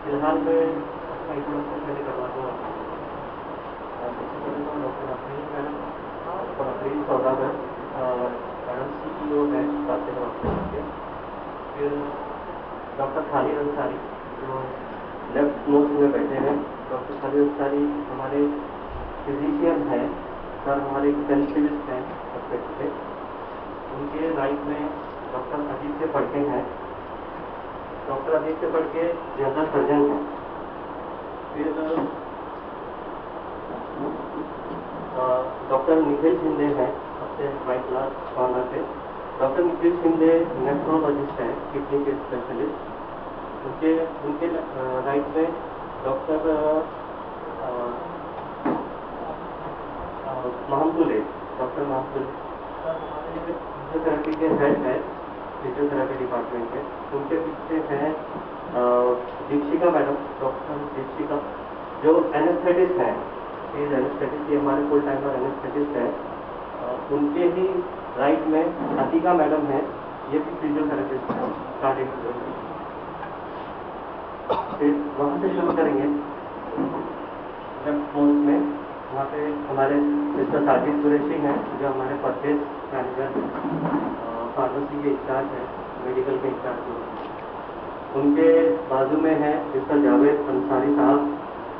फिलहाल मैं अपना इंट्रोडक्शन पहले करवा दूँ आपको। सबसे पहले तो डॉक्टर अफरीन मैडम और अफरीन सौदागर मैडम CEO है फातिमा हॉस्पिटल के। फिर डॉक्टर खालिद अंसारी जो लेफ्ट मोस्ट में बैठे हैं। डॉक्टर खालिद अंसारी हमारे फिजिशियन हैं सर, हमारे इंटेंसिविस्ट हैं हॉस्पिटल के। उनके राइट में डॉक्टर आदित्य फड़के हैं। Doctor Aditya Phadke general surgeon हैं। फिर डॉक्टर निखिल शिंदे हैं सबसे राइट लास्ट कॉर्नर पे। डॉक्टर निखिल शिंदे नेफ्रोलॉजिस्ट हैं, किडनी के स्पेशलिस्ट। उनके राइट में डॉक्टर महमदुल डॉक्टर महमदुल सर हमारे फिजियोथेरेपी के हेड है फिजियोथेरेपी डिपार्टमेंट के। उनके पीछे हैं दीक्षिका मैडम, डॉक्टर दीक्षिका जो एनेस्थेटिस्ट हैं। ये एनेस्थेटिस्ट, ये हमारे फुल टाइमर एनेस्थेटिस्ट है। उनके ही राइट में अतिका मैडम है, ये भी फिजियोथेरेपिस्ट है कार्डियक। फिर वहाँ से शुरू करेंगे लेफ्ट मोस्ट में। वहाँ पे हमारे मिस्टर साजिद कुरैशी हैं जो हमारे परचेज मैनेजर फार्मेसी के इंचार्ज हैं, मेडिकल के इंचार्ज हैं। उनके बाजू में है मिस्टर जावेद अंसारी साहब,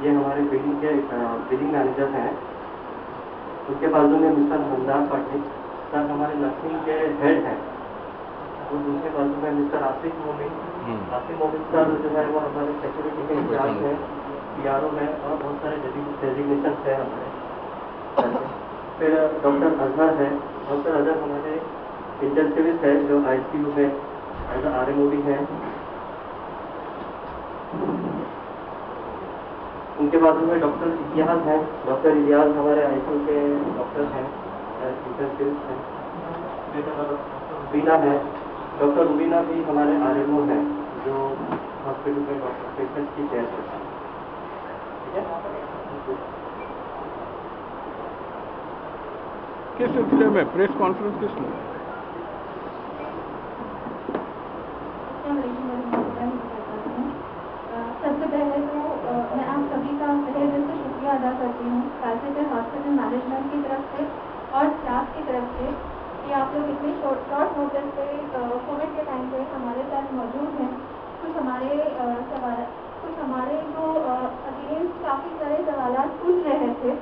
ये हमारे बिलिंग मैनेजर हैं। उनके बाजू में मिस्टर मंदार पाटिल सर हमारे नर्सिंग के हेड हैं। और दूसरे बाजू में मिस्टर आसिफ मोमिन सर जो है वो हमारे सिक्योरिटी के इंचार्ज हैं PRO में, और बहुत सारे डेजिग्नेशन है हमारे। फिर डॉक्टर अजहर है। डॉक्टर अजहर हमारे इंटेंसिविस्ट है जो ICU में एज RMOD है। उनके बाजू में डॉक्टर इलियास हैं। डॉक्टर इलियास हमारे ICU के डॉक्टर हैं, इंटेंसिविस्ट हैं। फिर डॉक्टर रुबीना है। डॉक्टर रुबीना भी हमारे RMO हैं जो हॉस्पिटल में डॉक्टर पेशेंट की केयर करते हैं। किस सिलसिले में प्रेस कॉन्फ्रेंस किस में? सबसे पहले तो मैं आप सभी का तहे दिल से शुक्रिया अदा करती हूँ कालसेटर हॉस्पिटल मैनेजमेंट की तरफ से और स्टाफ की तरफ से कि आप लोग इतने शॉर्ट नोटिस पे कोविड के टाइम पे हमारे साथ मौजूद हैं। कुछ हमारे जो अगेंस्ट काफ़ी सारे सवाल पूछ रहे थे,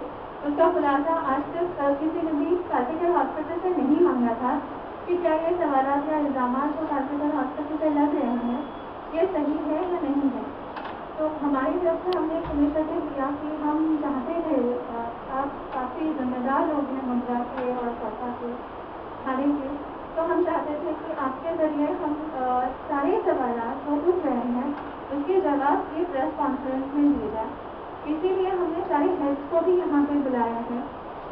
उसका खुलासा आज तक किसी ने भी कालसेटर हॉस्पिटल से नहीं मांगा था कि क्या ये सवाल या इल्ज़ाम जो कालसेटर हॉस्पिटल से लग रहे हैं ये सही है या नहीं है। तो हमारी तरफ से हमने इनिशिएटिव लिया कि हम चाहते थे, आप काफ़ी जिम्मेदार लोग हैं मुंद्रा के और कोटा के थाने के, तो हम चाहते थे कि आपके ज़रिए हम सारे सवाल जो पूछ रहे हैं उसके जवाब ये प्रेस कॉन्फ्रेंस में दिए जाए। इसीलिए हमने सारे हेल्थ को भी यहाँ पे बुलाया है,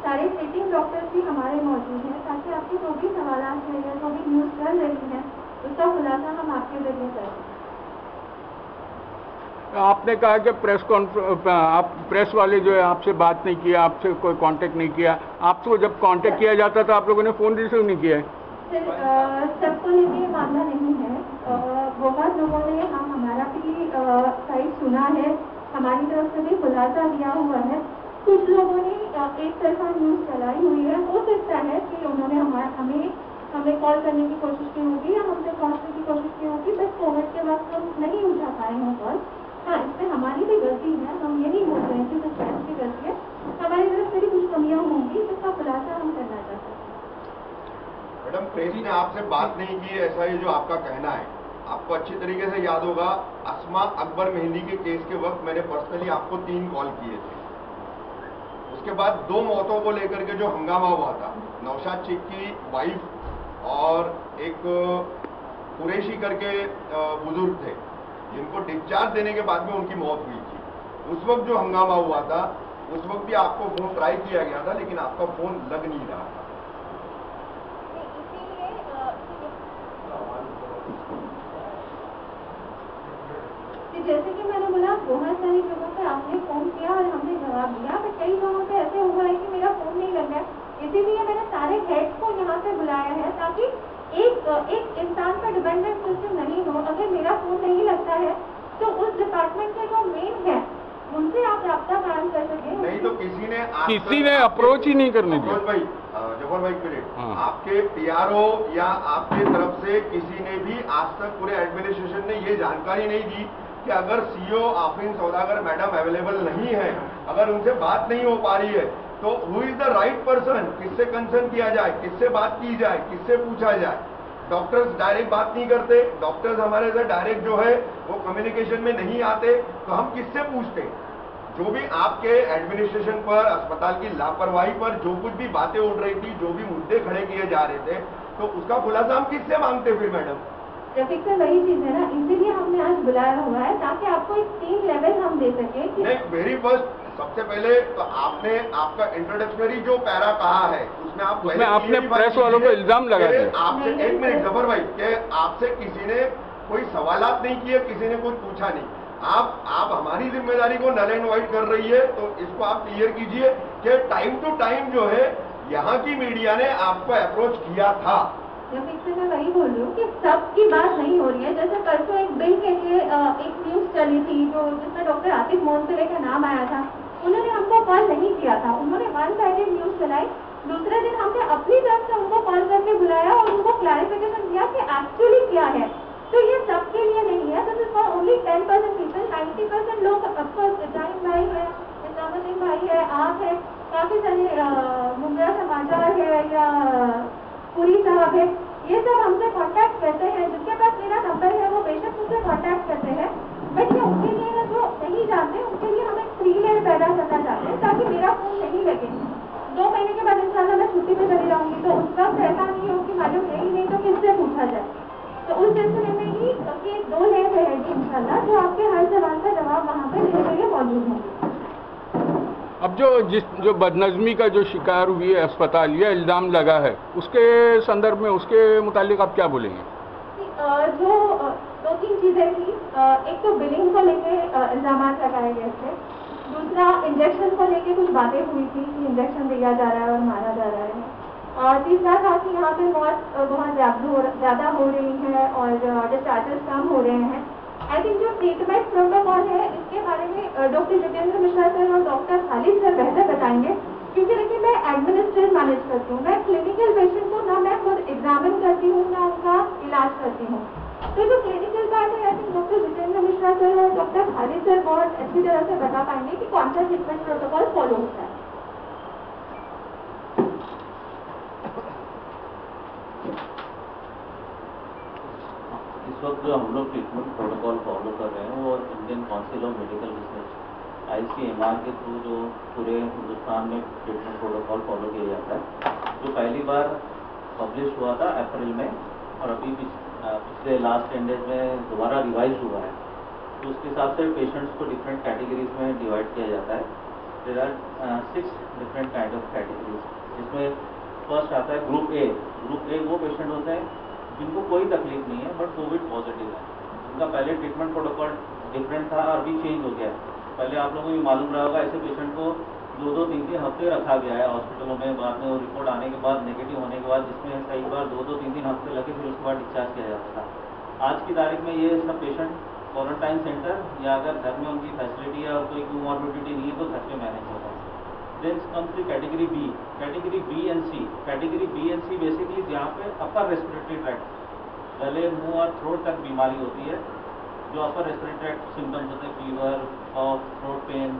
सारे ट्रीटिंग डॉक्टर्स भी हमारे मौजूद हैं, ताकि आपके जो भी सवाल हैं या जो भी न्यूज़ चल रही है उसका खुलासा हम आपके ज़रिए करें। आपने कहा कि आप प्रेस वाले जो है आपसे बात नहीं किया, आपसे कोई कांटेक्ट नहीं किया। आपको जब कांटेक्ट किया जाता था आप लोगों ने फ़ोन रिसीव नहीं किया है? सबको लेके मामला नहीं है। बहुत लोगों ने हमारा भी साइड सुना है, हमारी तरफ से भी खुलासा दिया हुआ है। कुछ लोगों ने एक तरफा न्यूज़ चलाई हुई है। हो सकता है कि उन्होंने हमें कॉल करने की कोशिश की होगी या हमसे पहुँचने की कोशिश की होगी, बस कोविड के वक्त हम नहीं उठा पाए हैं कॉल। हाँ, इसमें हमारी भी गलती है, हम ये नहीं बोल रहे हैं कि सिर्फ प्रेस की गलती है, हमारी तरफ से भी कुछ कमियाँ होंगी जिसका खुलासा हम करना चाहते हैं। मैडम, प्रेस ने आपसे बात नहीं की, ऐसा ही जो आपका कहना है। आपको अच्छी तरीके से याद होगा, अस्मा अकबर मेहंदी के केस के वक्त मैंने पर्सनली आपको 3 कॉल किए थे। उसके बाद 2 मौतों को लेकर के जो हंगामा हुआ था, नौशाद शेख की वाइफ और एक कुरैशी करके बुजुर्ग थे जिनको डिस्चार्ज देने के बाद में उनकी मौत हुई थी। उस वक्त जो हंगामा हुआ था, उस वक्त भी आपको फोन ट्राई किया गया था, लेकिन आपका फोन लग नहीं रहा था। जैसे कि मैंने बोला, बहुत सारी जगहों पे आपने फोन किया और हमने जवाब दिया, बट कई जगहों पे ऐसे हुआ है कि मेरा फोन नहीं लग रहा है। इसीलिए मैंने सारे हेड्स को यहाँ पे बुलाया है ताकि एक इंसान पर डिपेंडेंट सिस्टम नहीं हो। अगर मेरा फोन नहीं लगता है तो उस डिपार्टमेंट के उनसे आप राब्ता कायम कर सके। नहीं तो किसी ने अप्रोच ही नहीं करने दिया। भाई जफर भाई मिनट, हाँ। आपके पीआरओ या आपके तरफ से किसी ने भी आज तक पूरे एडमिनिस्ट्रेशन ने ये जानकारी नहीं दी कि अगर सीईओ आफरीन सौदागर मैडम अवेलेबल नहीं है, अगर उनसे बात नहीं हो पा रही है, तो who is the right person, किससे कंसर्न किया जाए, किससे बात की जाए, किससे पूछा जाए। डॉक्टर्स डायरेक्ट बात नहीं करते, डॉक्टर्स हमारे से डायरेक्ट जो है वो कम्युनिकेशन में नहीं आते, तो हम किससे पूछते। जो भी आपके एडमिनिस्ट्रेशन पर, अस्पताल की लापरवाही पर जो कुछ भी बातें उड़ रही थी, जो भी मुद्दे खड़े किए जा रहे थे, तो उसका खुलासा हम किससे मांगते फिर मैडम। रफीक सर वही चीज है ना, इसीलिए हमने आज बुलाया हुआ है ताकि आपको एक 3 लेवल हम दे सके। नहीं, वेरी फर्स्ट सबसे पहले तो आपने आपका इंट्रोडक्शनरी जो पैरा कहा है उसमें आपने प्रेस वालों को इल्जाम लगा दिया। आपसे एक मिनट जफर भाई, कि आपसे किसी ने कोई सवालात नहीं किए, किसी ने कुछ पूछा नहीं। आप हमारी जिम्मेदारी को नल एंड वाइड कर रही है, तो इसको आप क्लियर कीजिए कि टाइम टू टाइम जो है यहाँ की मीडिया ने आपको अप्रोच किया था। रफीक से मैं वही बोल रही हूँ कि सबकी बात नहीं हो रही है। जैसे परसों एक बिल के लिए एक न्यूज चली थी जो जिसमें डॉक्टर आतिफ मोहंसले का नाम आया था, उन्होंने हमको कॉल नहीं किया था, उन्होंने वन साइडेड न्यूज चलाई। दूसरे दिन हमने अपनी तरफ से उनको कॉल करके बुलाया और उनको क्लैरिफिकेशन दिया कि एक्चुअली क्या है। तो ये सबके लिए नहीं है, this is for only 10% people. 90% लोग ऑफकोर्स इब्राहिम भाई है, इस्लामुद्दीन भाई है, आप है, काफी सारे मुंगरा समाचार है या पूरी साहब है, ये सब हमसे कांटेक्ट करते हैं। जिनके पास मेरा नंबर है वो बेशक मुझसे कांटेक्ट करते हैं, बट ये उनके लिए है जो नहीं जानते, उनके लिए हम एक फ्री लेयर पैदा करना चाहते हैं ताकि मेरा फोन नहीं लगे। 2 महीने के बाद इंशाल्लाह मैं छुट्टी पे चली जाऊंगी, तो उस वक्त ऐसा नहीं हो कि मालूम है ही नहीं तो किससे पूछा जाए। तो उस सिलसिले में ही कि 2 लेयर रहेगी इंशाल्लाह, जो आपके हर सवाल का जवाब वहाँ पे देने के लिए मौजूद होंगे। अब जो बदनज़मी का जो शिकार हुई है अस्पताल, ये इल्ज़ाम लगा है, उसके संदर्भ में उसके मुतालिक आप क्या बोलेंगे? जो 2-3 चीजें थी, एक तो बिलिंग को लेके इल्जाम लगाए गए थे, दूसरा इंजेक्शन को लेके कुछ बातें हुई थी कि इंजेक्शन दिया जा रहा है और मारा जा रहा है, और तीसरा था कि यहाँ पे मौत बहुत ज़्यादा हो रही है और डिस्चार्जेस कम हो रहे हैं। आई थिंक जो ट्रीटमेंट प्रोटोकॉल है इसके बारे में डॉक्टर जितेंद्र मिश्रा सर और डॉक्टर खालिद सर बेहतर बताएंगे, क्योंकि देखिए मैं एडमिनिस्ट्रेटिव मैनेज करती हूँ, मैं क्लिनिकल पेशेंट को ना मैं खुद एग्जामिन करती हूँ ना उनका इलाज करती हूँ। तो जो क्लिनिकल पार्ट है I think doctor Jitendra Mishra sir और डॉक्टर खालिद सर बहुत अच्छी तरह से बता पाएंगे कि कौन सा ट्रीटमेंट प्रोटोकॉल फॉलो होता है। इस वक्त जो हम लोग ट्रीटमेंट प्रोटोकॉल फॉलो कर रहे हैं वो Indian council of medical research ICMR के थ्रू जो पूरे हिंदुस्तान में ट्रीटमेंट प्रोटोकॉल फॉलो किया जाता है, जो पहली बार पब्लिश हुआ था अप्रैल में और अभी पिछले लास्ट 10 डेज में दोबारा रिवाइज हुआ है। तो उसके हिसाब से पेशेंट्स को डिफरेंट कैटेगरीज में डिवाइड किया जाता है। There are 6 different kind of categories, जिसमें फर्स्ट आता है ग्रुप ए। ग्रुप ए वो पेशेंट होते हैं जिनको कोई तकलीफ नहीं है बट कोविड पॉजिटिव है। उनका पहले ट्रीटमेंट प्रोटोकॉल डिफरेंट था और अभी चेंज हो गया है। पहले आप लोगों को भी मालूम रहा होगा, ऐसे पेशेंट को 2-2, 3-3 हफ्ते रखा गया है हॉस्पिटलों में। बाद में वो रिपोर्ट आने के बाद नेगेटिव होने के बाद जिसमें कई बार 2-2, 3-3 हफ्ते लगे, फिर उसके बाद डिस्चार्ज किया जाता था। आज की तारीख में ये सब पेशेंट क्वारंटाइन सेंटर या अगर घर में उनकी फैसिलिटी या कोई कोमॉर्बिडिटी नहीं है तो घर पे मैनेज होता है। Then comes to category B. Category B and C. Category B and C basically जहाँ पे अपर रेस्पिरेटरी ट्रैक्ट, गले, मुंह और थ्रोट तक बीमारी होती है। जो अपर रेस्पिरेटरी ट्रैक्ट सिम्टम्स होते हैं, fever, cough, throat pain,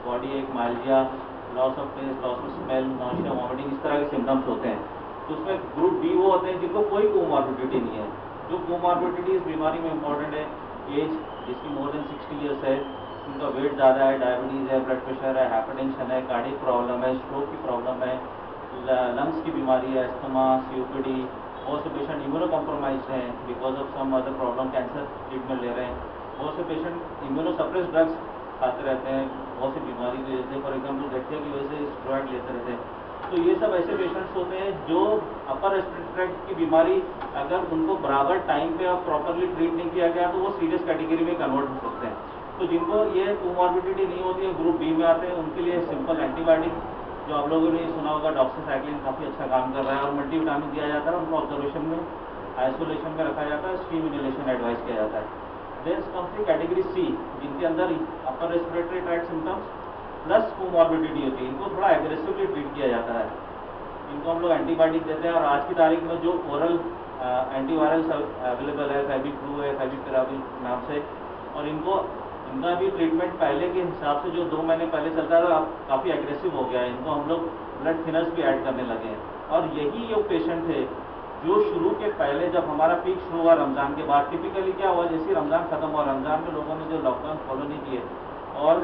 body ache, myalgia, loss of taste, loss of smell, nausea, vomiting, इस तरह के सिम्टम्स होते हैं। तो उसमें ग्रुप बी वो होते हैं जिनको कोई कोमॉर्बिडिटी नहीं है। जो कोमॉर्बिडिटी इस बीमारी में इंपॉर्टेंट है, एज जिसकी मोर देन 60 ईयर्स है, उनका वेट ज़्यादा है, डायबिटीज़ है, ब्लड प्रेशर है, हाइपरटेंशन है, कार्डियक प्रॉब्लम है, स्ट्रोक की प्रॉब्लम है, लंग्स की बीमारी है, अस्थमा, COPD। बहुत से पेशेंट इम्यूनो कॉम्प्रोमाइज हैं because of some other problem, cancer treatment ले रहे हैं। बहुत से पेशेंट इम्यूनो सप्रेस ड्रग्स खाते रहते हैं बहुत सी बीमारी की वजह से, फॉर एग्जाम्पल गठिया की वजह से स्टेरॉइड लेते रहते हैं। तो ये सब ऐसे पेशेंट्स होते हैं जो अपर रेस्पिरेटरी ट्रैक्ट की बीमारी अगर उनको बराबर टाइम पे और प्रॉपरली ट्रीट नहीं किया गया तो वो सीरियस कैटेगरी में कन्वर्ट हो सकते हैं। तो जिनको ये कोमॉर्बिडिटी नहीं होती है, ग्रुप बी में आते हैं, उनके लिए सिंपल एंटीबायोटिक जो आप लोगों ने सुना होगा, डॉक्सीसाइक्लिन काफ़ी अच्छा काम कर रहा है, और मल्टीविटामिन दिया जाता है। उनको ऑब्जर्वेशन में, आइसोलेशन में रखा जाता है, स्टीम इनहेलेशन एडवाइस किया जाता है। Then comes to category C, जिनके अंदर upper respiratory tract symptoms plus comorbidity होती है। इनको थोड़ा एग्रेसिवली ट्रीट किया जाता है, इनको हम लोग एंटीबायोटिक देते हैं। और आज की तारीख में जो ओरल एंटीवायरल्स अवेलेबल है, फेविक्रू है, फेविपिराविर नाम से, और इनका भी ट्रीटमेंट पहले के हिसाब से जो 2 महीने पहले चलता था अब काफ़ी एग्रेसिव हो गया है। इनको हम लोग ब्लड थिनर्स भी ऐड करने लगे हैं। और यही जो पेशेंट थे जो शुरू के पहले जब हमारा पीक शुरू हुआ रमज़ान के बाद, टिपिकली क्या हुआ, जैसे रमज़ान ख़त्म हुआ, रमज़ान में लोगों ने जो लॉकडाउन फॉलो नहीं किए और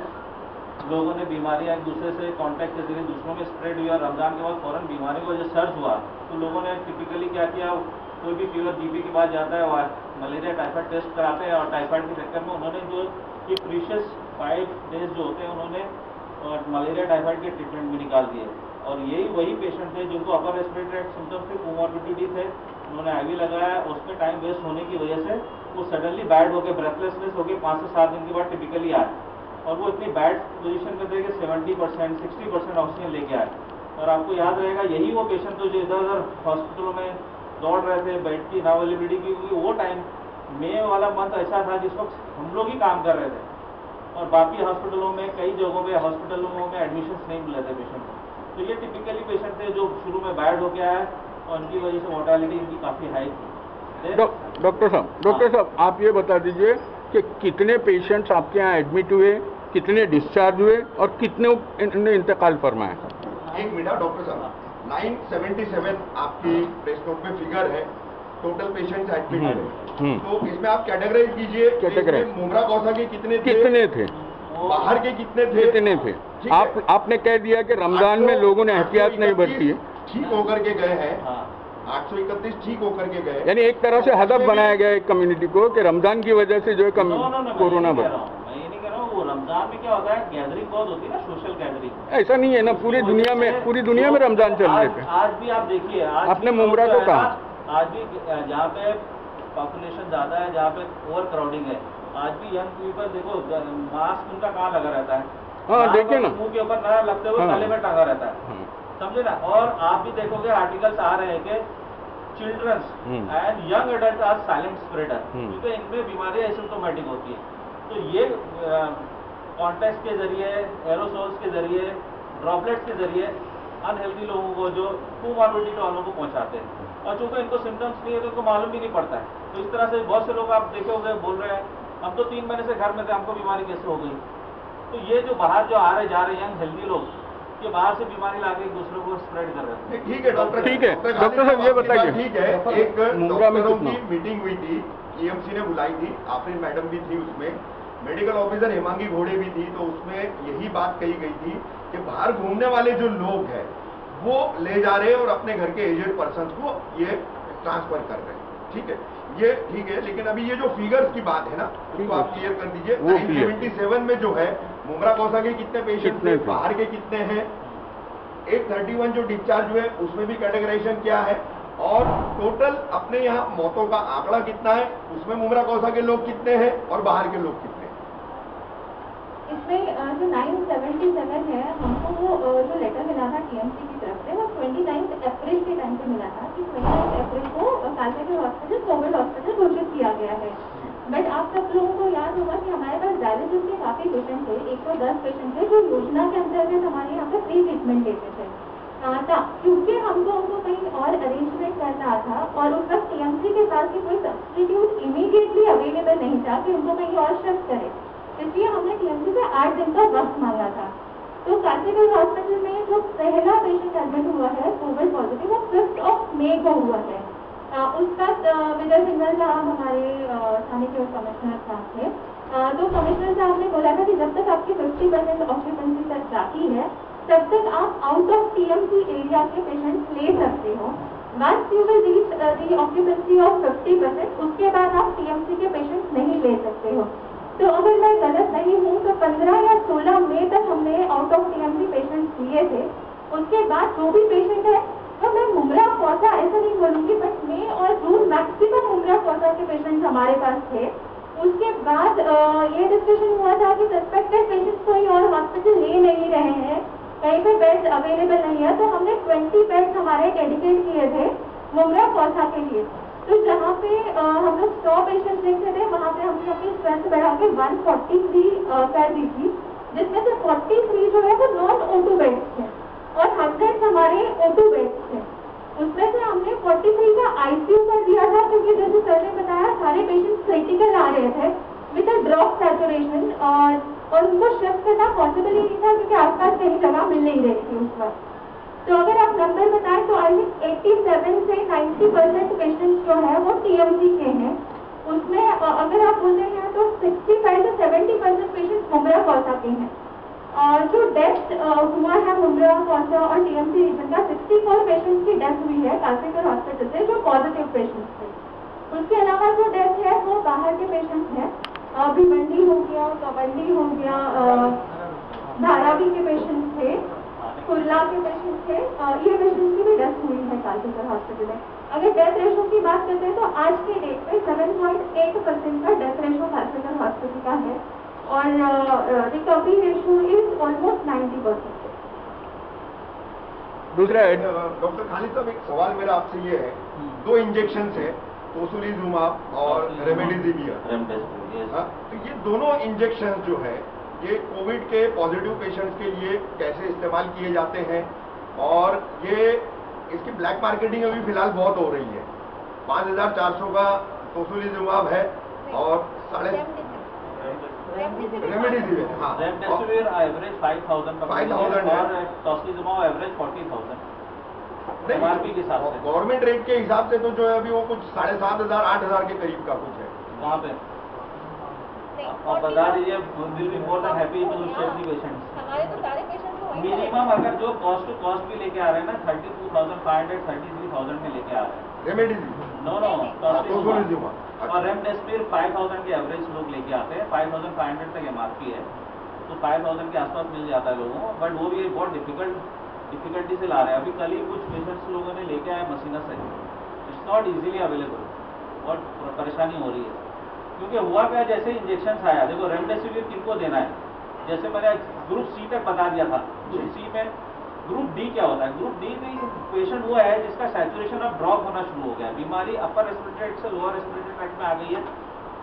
लोगों ने बीमारियां एक दूसरे से कांटेक्ट के जरिए दूसरों में स्प्रेड हुई, और रमज़ान के बाद फ़ौरन बीमारी का जो सर्च हुआ तो लोगों ने टिपिकली क्या किया, कोई भी फीवर जीपी के पास जाता है, वह मलेरिया टाइफाइड टेस्ट कराते हैं, और टाइफाइड के चक्कर में उन्होंने जो ये प्रीशियस 5 डेज जो होते हैं उन्होंने मलेरिया टाइफाइड के ट्रीटमेंट भी निकाल दिए। और यही वही पेशेंट थे जिनको अपर रेस्पिरेटरी सिम्टम्स थे, कोमॉर्बिडिटी थे, उन्होंने आईवी लगाया, उसमें टाइम वेस्ट होने की वजह से वो सडनली बैड हो गए, ब्रेथलेसनेस हो गई, 5 से 7 दिन के बाद टिपिकली आए, और वो इतनी बैड पोजीशन में थे कि 70% 60% ऑक्सीजन लेके आए। और आपको याद रहेगा यही वो पेशेंट थे जो इधर उधर हॉस्पिटलों में दौड़ रहे थे, बेड की अवेलेबिलिटी की, क्योंकि वो टाइम मई वाला मंथ ऐसा था जिस वक्त हम लोग ही काम कर रहे थे, और बाकी हॉस्पिटलों में कई जगहों पे हॉस्पिटलों में एडमिशन्स नहीं मिले थे पेशेंट को। तो ये टिपिकली पेशेंट थे जो शुरू में बैड हो गया है, और उनकी वजह से मोर्टालिटी इनकी काफ़ी हाई थी। डॉक्टर साहब आप ये बता दीजिए कि कितने पेशेंट्स आपके यहाँ एडमिट हुए, कितने डिस्चार्ज हुए, और कितने ने इंतकाल फरमाया? एक मिनट डॉक्टर साहब, 977 आपकी प्रेस नोट में फिगर है, टोटल पेशेंट्स एडमिट है। तो इसमें आप कैटेगराइज कीजिए, मुमरा कौसा के कितने थे, बाहर के कितने थे। आपने कह दिया कि रमजान में लोगों ने एहतियात नहीं बरती है, ठीक होकर के गए हैं, 831 ठीक होकर के गए, यानी एक तरह से हदफ बनाया गया एक कम्युनिटी को कि रमजान की वजह से जो है कोरोना बढ़ा। मैं ये नहीं कह रहा हूँ, वो रमजान में क्या होता है, गैदरिंग बहुत होती है ना, सोशल गैदरिंग। ऐसा नहीं है ना, पूरी दुनिया में रमजान चल रहे थे। आज भी आप देखिए, आपने मुमरा को कहा, आज भी जहाँ पे पॉपुलेशन ज़्यादा है, जहाँ पे ओवर क्राउडिंग है, आज भी यंग पीपल देखो मास्क उनका कहाँ लगा रहता है, हाँ देखिए ना, मुंह के ऊपर ना लगते हुए गले में टांगा रहता है, समझे ना। और आप भी देखोगे आर्टिकल्स आ रहे हैं कि childrens and young adult are silent spreader, क्योंकि इनमें बीमारियां एसिम्प्टोमेटिक होती है। तो ये कॉन्टेक्ट के जरिए, एरोसोल्स के जरिए, ड्रॉपलेट्स के जरिए अनहेल्दी लोगों को, जो कोमॉर्बिडिटी वालों को पहुंचाते हैं, और चूंकि इनको सिम्टम्स नहीं है तो इनको मालूम भी नहीं पड़ता है। तो इस तरह से बहुत से लोग आप देखे होंगे बोल रहे हैं हम तो 3 महीने से घर में थे, हमको बीमारी कैसे हो गई। तो ये जो बाहर जो आ रहे जा रहे यंग हेल्दी लोग, ये बाहर से बीमारी ला के एक दूसरे को स्प्रेड कर रहे हैं। ठीक है डॉक्टर, ठीक है डॉक्टर साहब ये बताइए। ठीक है, एक डॉक्टरों की मीटिंग हुई थी, EMC ने बुलाई थी, आफरीन मैडम भी थी उसमें, मेडिकल ऑफिसर हेमांगी घोड़े भी थी। तो उसमें यही बात कही गई थी कि बाहर घूमने वाले जो लोग हैं वो ले जा रहे हैं और अपने घर के एजेड पर्सन को ये ट्रांसफर कर रहे हैं। ठीक है, ये ठीक है, लेकिन अभी ये जो फिगर्स की बात है ना, उसको आप क्लियर कर दीजिए। 977 में जो है मुमरा कौसा के कितने पेशेंट थे, बाहर के कितने हैं, 831 जो डिस्चार्ज हुए उसमें भी कैटेगराइजेशन क्या है, और टोटल अपने यहाँ मौतों का आंकड़ा कितना है, उसमें मुमरा कौसा के लोग कितने हैं और बाहर के लोग कितने हैं। इसमें जो 977 है, हमको वो जो लेटर मिला था TMC की तरफ से, वो 29 अप्रैल के टाइम पे मिला था कि 29 अप्रैल को कालका हॉस्पिटल कोविड हॉस्पिटल घोषित किया गया है। बट आप सब लोगों को याद होगा कि हमारे पास डायलिसिस के काफ़ी पेशेंट थे, 110 पेशेंट थे जो योजना के अंतर्गत हमारे यहाँ पे फ्री ट्रीटमेंट लेते थे। क्योंकि हमको उनको कहीं और अरेंजमेंट करना था, और उस वक्त TMC के पास कोई सब्स्टिट्यूट इमीडिएटली अवेलेबल नहीं था कि उनको कहीं और शिफ्ट करे, इसलिए हमने TMC से 8 दिन का वक्त मांगा था। तो कालका हॉस्पिटल में जो पहला पेशेंट एडमिट हुआ है कोविड पॉजिटिव, वो 5 मई को हुआ है। उस वक्त विजय सिंघल साहब हमारे थाने के कमिश्नर साहब थे। तो कमिश्नर साहब ने बोला था कि जब तक आपकी 50% ऑक्यूपेंसी तक बाकी है, तब तक आप आउट ऑफ TMC एरिया के पेशेंट्स ले सकते हो। Once you will reach the occupancy of 50%, उसके बाद आप TMC के पेशेंट्स नहीं ले सकते हो। तो अगर मैं गलत नहीं हूँ तो 15 या 16 मई तक हमने आउट ऑफ TMC पेशेंट्स लिए थे। उसके बाद जो भी पेशेंट है, तो मैं मुमरा कौसा ऐसा नहीं बोलूँगी, बट मई और जून मैक्सिमम मुमरा कौसा के पेशेंट्स हमारे पास थे। उसके बाद ये डिस्कशन हुआ था कि सस्पेक्टेड पेशेंट्स कोई और हॉस्पिटल ले नहीं रहे हैं, कहीं पे बेड्स अवेलेबल नहीं है, तो हमने 20 बेड्स हमारे डेडिकेट किए थे मुमरा कौसा के लिए। तो जहाँ पे हम लोग 100 पेशेंट्स देखते थे, वहाँ पे हमने अपनी स्ट्रेंथ बढ़ा के 143 कर दी थी, जिसमें से 43 जो है वो नॉन O2 बेड्स थे और 100 हमारे O2 बेड्स थे। उसमें से हमने 43 का ICU कर दिया था, क्योंकि जैसे सर ने बताया सारे पेशेंट्स क्रिटिकल आ रहे थे विद अ ड्रॉप सैचुरेशन, और उनको शिफ्ट करना पॉसिबल ही नहीं था क्योंकि आसपास कहीं जगह मिल नहीं रही थी उस वक्त। तो अगर आप नंबर बताएं तो आई थिंक 87 से 90% पेशेंट्स जो है वो TMC के हैं। उसमें अगर आप बोलते हैं तो 65 से 70% पेशेंट्स मुंब्रा कौसा के हैं। जो डेथ हुआ है मुंब्रा कौसा और TMC रीजन का, 64 पेशेंट्स की डेथ हुई है कालसेकर हॉस्पिटल से जो पॉजिटिव पेशेंट्स थे। उसके अलावा जो डेथ है वो बाहर के पेशेंट्स हैं, भिवंडी हो गया, कवंडी हो गया, धारावी के पेशेंट्स थे, कुर्ला के पेशेंट्स थे, ये पेशेंट्स की भी डेथ हुई है कालसेकर हॉस्पिटल में। अगर डेथ रेशो की बात करते हैं तो आज के डेट पे 7.8% का डेथ रेशो कालसेकर हॉस्पिटल का है और रिकवरी रेशो इज ऑलमोस्ट 90%। दूसरा डॉक्टर खालिद साहब, एक सवाल मेरा आपसे ये है, 2 इंजेक्शन है, टोसिलिजुमाब और रेमडेसिविर। तो ये दोनों इंजेक्शन जो है ये कोविड के पॉजिटिव पेशेंट्स के लिए कैसे इस्तेमाल किए जाते हैं, और ये इसकी ब्लैक मार्केटिंग अभी फिलहाल बहुत हो रही है। 5400 का टोसिलिजुमाब है और रेमडेसिविर, हाँ, रेमडेसिविर एवरेज 5000 का 5000 है और टोसिलिजुमाब एवरेज 40,000 MRP के हिसाब से। गवर्नमेंट रेट के हिसाब से तो जो है अभी वो कुछ 7,500 8,000 के करीब का कुछ है। वहाँ पे आप बता दीजिए, will be more than happy to share the patients. हमारे तो सारे पेशेंट्स को मिनिमम अगर जो कॉस्ट टू कॉस्ट भी लेके आ रहे हैं ना 32,500 33,000 में लेके आ रहे हैं। रेमडेसिविर नो टोसिलिजुमाब और रेमडेसिविर 5,000 के एवरेज लोग लेके आते हैं, 5,500 तक MRP है, तो 5,000 के आसपास मिल जाता है लोगों को, बट वो भी बहुत डिफिकल्टी से ला रहे हैं। अभी कल ही कुछ पेशेंट्स लोगों ने लेके आए मसीना से, इट्स नॉट इजीली अवेलेबल और परेशानी हो रही है। क्योंकि हुआ क्या, जैसे इंजेक्शन आया, देखो रेमडेसिविर किनको देना है, जैसे मैंने ग्रुप C तक बता दिया था। ग्रुप C में ग्रुप D क्या होता है, ग्रुप D में पेशेंट वो है जिसका सैचुरेशन अब ड्रॉप होना शुरू हो गया, बीमारी अपर रेस्पिरेटरी ट्रैक्ट से लोअर रेस्पिरेटरी ट्रैक्ट में आ गई है।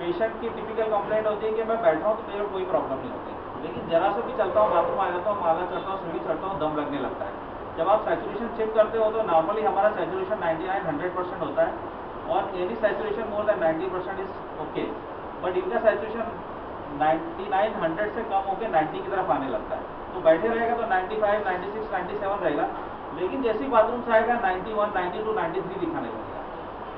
पेशेंट की टिपिकल कंप्लेंट होती है कि मैं बैठा हूँ तो मेरे कोई प्रॉब्लम नहीं होती, लेकिन जरा से भी चलता हूँ, बाथरूम आ जाता हूँ, माला चढ़ता हूँ, सीढ़ी चढ़ता हूँ, दम लगने लगता है। जब आप सैचुरेशन चेक करते हो तो नॉर्मली हमारा सैचुरेशन 99-100% होता है, और any saturation more than 90% is okay, but इनका सैचुरेशन 99-100 से कम होकर 90 की तरफ आने लगता है। तो बैठे रहेगा तो 95, 96, 97 रहेगा, लेकिन जैसे ही बाथरूम से आएगा 91, 92, 93 दिखाने लगेगा।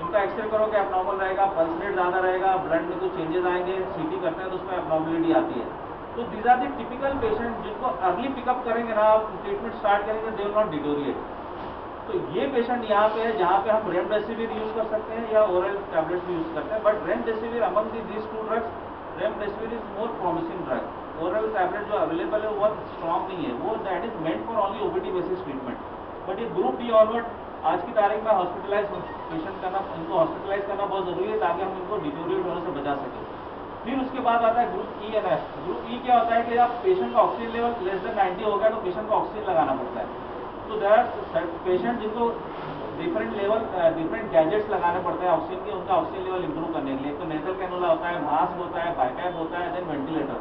इनका एक्सरे करोगे एबनॉर्मल रहेगा, पल्स रेट ज़्यादा रहेगा, ब्लड में कुछ चेंजेस आएंगे, CT करते हैं तो उसमें एबनॉर्मलिटी आती है। तो these are the typical patient जिनको अर्ली पिकअप करेंगे ना, आप ट्रीटमेंट स्टार्ट करेंगे, दे विल नॉट डिटोरिएट। तो ये पेशेंट यहाँ पे है जहाँ पे हम रेमडेसिविर यूज़ कर सकते हैं या ओरल टैबलेट्स भी यूज़ करते हैं, but remdesivir among these 2 drugs remdesivir is more promising drug. Oral tablet जो अवेलेबल है वो बहुत स्ट्रॉन्ग नहीं है, वो that is meant for only OPD basis treatment. But ये ग्रुप D ऑनवर्ड आज की तारीख में हॉस्पिटलाइज पेशेंट करना, इनको हॉस्पिटलाइज करना बहुत जरूरी है ताकि हम इनको डिटोरिएट होने से बचा सकें। फिर उसके बाद आता है ग्रुप E और F। ग्रुप E क्या होता है कि आप पेशेंट का ऑक्सीजन लेवल लेस देन 90 हो गया तो पेशेंट को ऑक्सीजन लगाना पड़ता है। तो देयर आर पेशेंट जिनको डिफरेंट लेवल डिफरेंट गैजेट्स लगाने पड़ते हैं ऑक्सीजन के, उनका ऑक्सीजन लेवल इंप्रूव करने के लिए। तो नेजल कैनुला होता है, मास्क होता है, बाइपैप होता है, देन वेंटिलेटर।